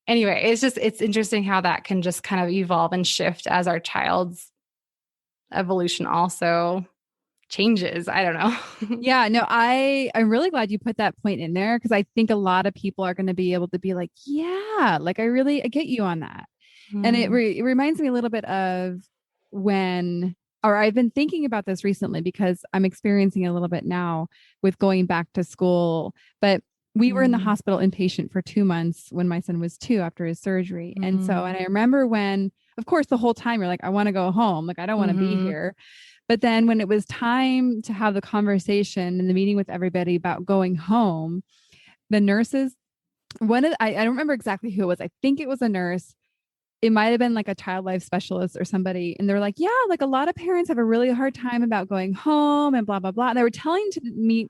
anyway, it's interesting how that can just kind of evolve and shift as our child's evolution also changes. I don't know. Yeah, no, I'm really glad you put that point in there, because I think a lot of people are going to be able to be like, yeah, like I get you on that. And it reminds me a little bit of I've been thinking about this recently because I'm experiencing a little bit now with going back to school. But we were in the hospital inpatient for 2 months when my son was 2 after his surgery. And I remember when, of course, the whole time you're like, I want to go home. Like, I don't want to be here. But then when it was time to have the conversation and the meeting with everybody about going home, the nurses, I don't remember exactly who it was. I think it was a nurse. It might've been like a child life specialist or somebody. And they're like, yeah, like a lot of parents have a really hard time about going home and blah, blah, blah. And they were telling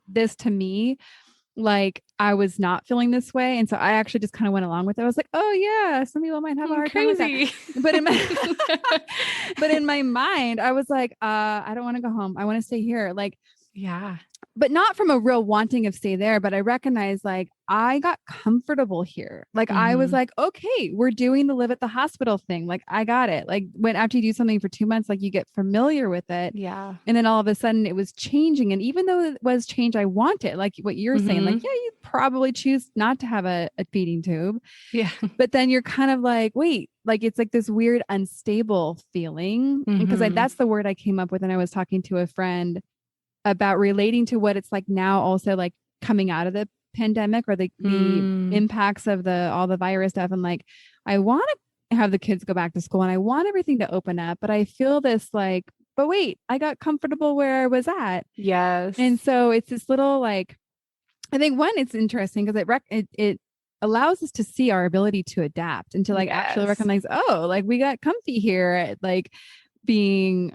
this to me, like I was not feeling this way. And so I actually just kind of went along with it. I was like, oh yeah, some people might have a hard time with that. But in my mind, I was like, I don't want to go home. I want to stay here. Like, yeah. But not from a real wanting of stay there, but I recognize like I got comfortable here. Like I was like, okay, we're doing the live at the hospital thing. Like I got it. Like when after you do something for 2 months, like you get familiar with it. Yeah. And then all of a sudden it was changing. And even though it was change I wanted, like what you're saying, like, yeah, you'd probably choose not to have a feeding tube. Yeah. But then you're kind of like, wait, like it's like this weird unstable feeling. Because that's the word I came up with. And I was talking to a friend about relating to what it's like now, also like coming out of the pandemic or the impacts of all the virus stuff. And like, I want to have the kids go back to school and I want everything to open up, but I feel this like, but wait, I got comfortable where I was at. Yes. And so it's this little, like, I think one, it's interesting because it allows us to see our ability to adapt and to like actually recognize, oh, like we got comfy here. Like, being,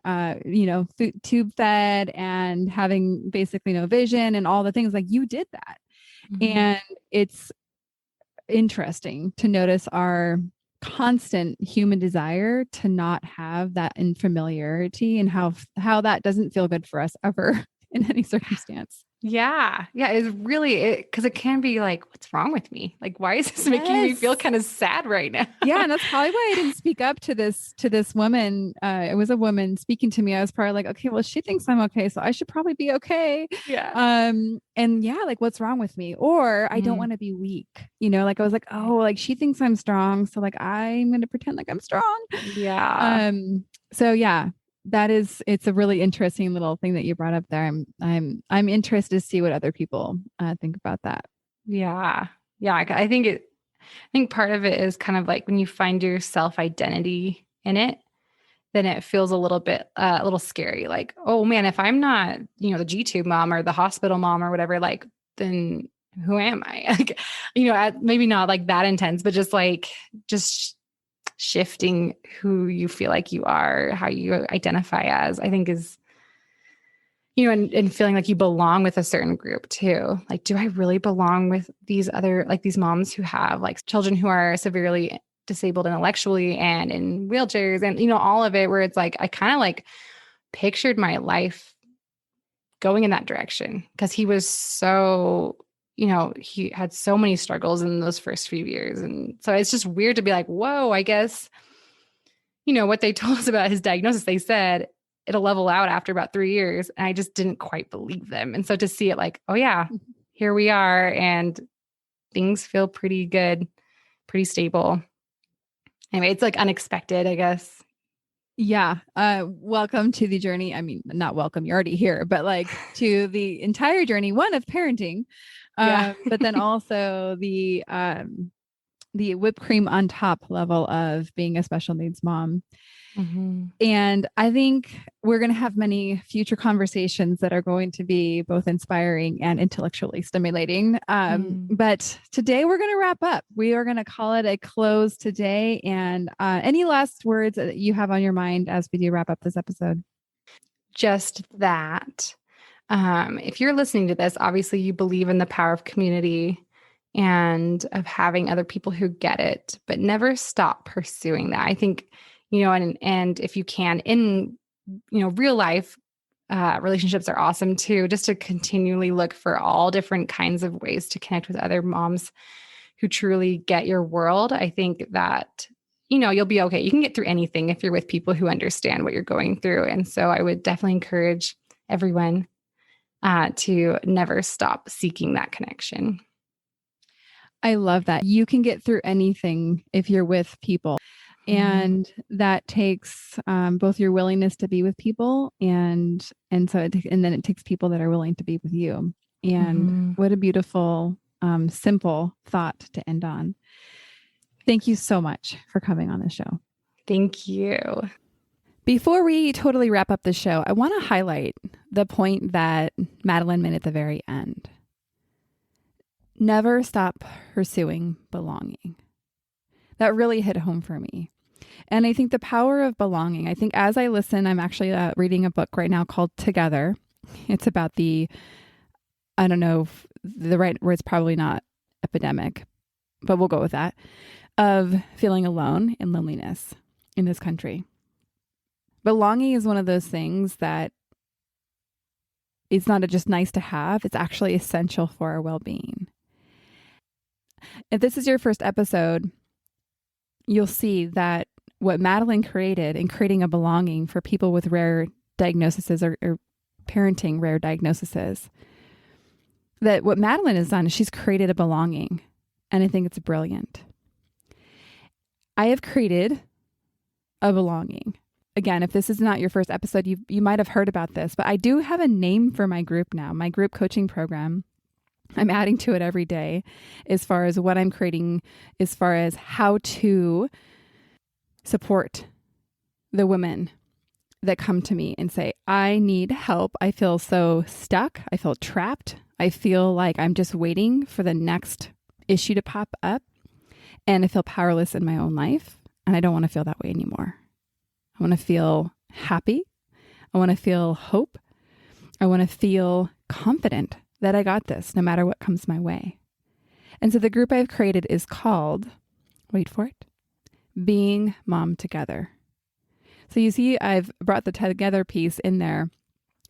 tube fed and having basically no vision and all the things, like you did that. And it's interesting to notice our constant human desire to not have that unfamiliarity and how that doesn't feel good for us ever in any circumstance. Yeah. Yeah. It's really because it can be like, what's wrong with me? Like, why is this making me feel kind of sad right now? Yeah. And that's probably why I didn't speak up to this woman. It was a woman speaking to me. I was probably like, okay, well, she thinks I'm okay, so I should probably be okay. Yeah. And yeah, like what's wrong with me? Or I don't want to be weak. Like I was like, oh, like she thinks I'm strong. So like, I'm going to pretend like I'm strong. Yeah. So yeah. It's a really interesting little thing that you brought up there. I'm interested to see what other people think about that. Yeah. Yeah. I think part of it is kind of like when you find your self-identity in it, then it feels a little scary. Like, oh man, if I'm not, the G-tube mom or the hospital mom or whatever, like, then who am I? Like, maybe not like that intense, but just shifting who you feel like you are, how you identify as, I think is, and feeling like you belong with a certain group too. Like, do I really belong with these other, like these moms who have like children who are severely disabled intellectually and in wheelchairs and, all of it, where it's like, I kind of like pictured my life going in that direction because he was so, he had so many struggles in those first few years. And so it's just weird to be like, whoa, I guess, what they told us about his diagnosis, they said it'll level out after about 3 years. And I just didn't quite believe them. And so to see it like, oh yeah, here we are. And things feel pretty good, pretty stable. Anyway, it's like unexpected, I guess. Yeah. Welcome to the journey. I mean, not welcome, you're already here, but like to the entire journey, one of parenting. Yeah. But then also the whipped cream on top level of being a special needs mom. Mm-hmm. And I think we're going to have many future conversations that are going to be both inspiring and intellectually stimulating. But today we're going to wrap up. We are going to call it a close today. And any last words that you have on your mind as we do wrap up this episode? Just that. If you're listening to this, obviously you believe in the power of community and of having other people who get it, but never stop pursuing that. I think, and if you can, in, real life, relationships are awesome too, just to continually look for all different kinds of ways to connect with other moms who truly get your world. I think that, you'll be okay. You can get through anything if you're with people who understand what you're going through. And so I would definitely encourage everyone to never stop seeking that connection. I love that. You can get through anything if you're with people. And that takes both your willingness to be with people and then it takes people that are willing to be with you. And what a beautiful, simple thought to end on. Thank you so much for coming on the show. Thank you. Before we totally wrap up the show, I want to highlight the point that Madeline made at the very end. Never stop pursuing belonging. That really hit home for me. And I think the power of belonging, I think as I listen, I'm actually reading a book right now called Together. It's about I don't know if the right word's probably not epidemic, but we'll go with that, of feeling alone and loneliness in this country. Belonging is one of those things that it's not just nice to have, it's actually essential for our well-being. If this is your first episode, you'll see that what Madeline created in creating a belonging for people with rare diagnoses or parenting rare diagnoses, that what Madeline has done is she's created a belonging. And I think it's brilliant. I have created a belonging. Again, if this is not your first episode, you might have heard about this, but I do have a name for my group now, my group coaching program. I'm adding to it every day as far as what I'm creating, as far as how to support the women that come to me and say, I need help. I feel so stuck. I feel trapped. I feel like I'm just waiting for the next issue to pop up. And I feel powerless in my own life. And I don't want to feel that way anymore. I want to feel happy. I want to feel hope. I want to feel confident that I got this no matter what comes my way. And so the group I've created is called, wait for it, Being Mom Together. So you see, I've brought the together piece in there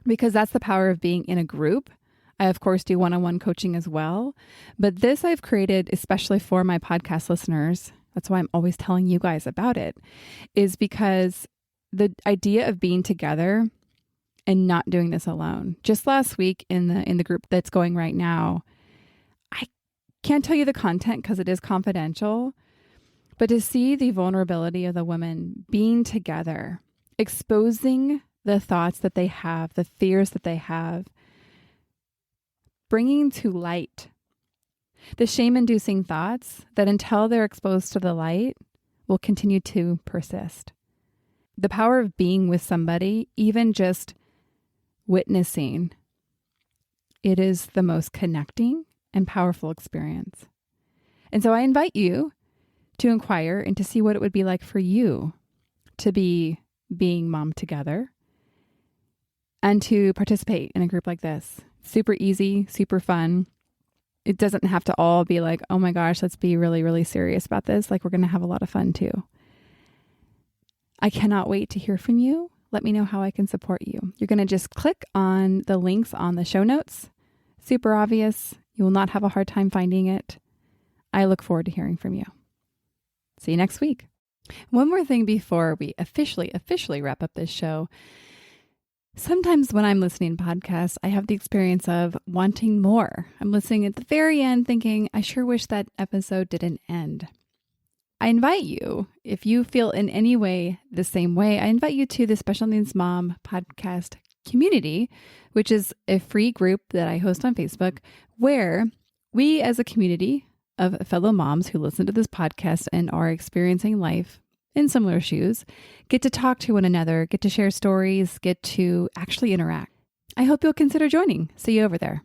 because that's the power of being in a group. I, of course, do one-on-one coaching as well. But this I've created especially for my podcast listeners. That's why I'm always telling you guys about it, is because the idea of being together and not doing this alone. Just last week in the group that's going right now, I can't tell you the content because it is confidential, but to see the vulnerability of the women being together, exposing the thoughts that they have, the fears that they have, bringing to light the shame-inducing thoughts that until they're exposed to the light will continue to persist. The power of being with somebody, even just witnessing, it is the most connecting and powerful experience. And so I invite you to inquire and to see what it would be like for you to be being mom together and to participate in a group like this. Super easy, super fun. It doesn't have to all be like, oh my gosh, let's be really, really serious about this. Like, we're going to have a lot of fun too. I cannot wait to hear from you. Let me know how I can support you. You're going to just click on the links on the show notes. Super obvious. You will not have a hard time finding it. I look forward to hearing from you. See you next week. One more thing before we officially wrap up this show. Sometimes when I'm listening to podcasts, I have the experience of wanting more. I'm listening at the very end thinking, I sure wish that episode didn't end. I invite you, if you feel in any way the same way, I invite you to the Special Needs Mom podcast community, which is a free group that I host on Facebook, where we as a community of fellow moms who listen to this podcast and are experiencing life in similar shoes, get to talk to one another, get to share stories, get to actually interact. I hope you'll consider joining. See you over there.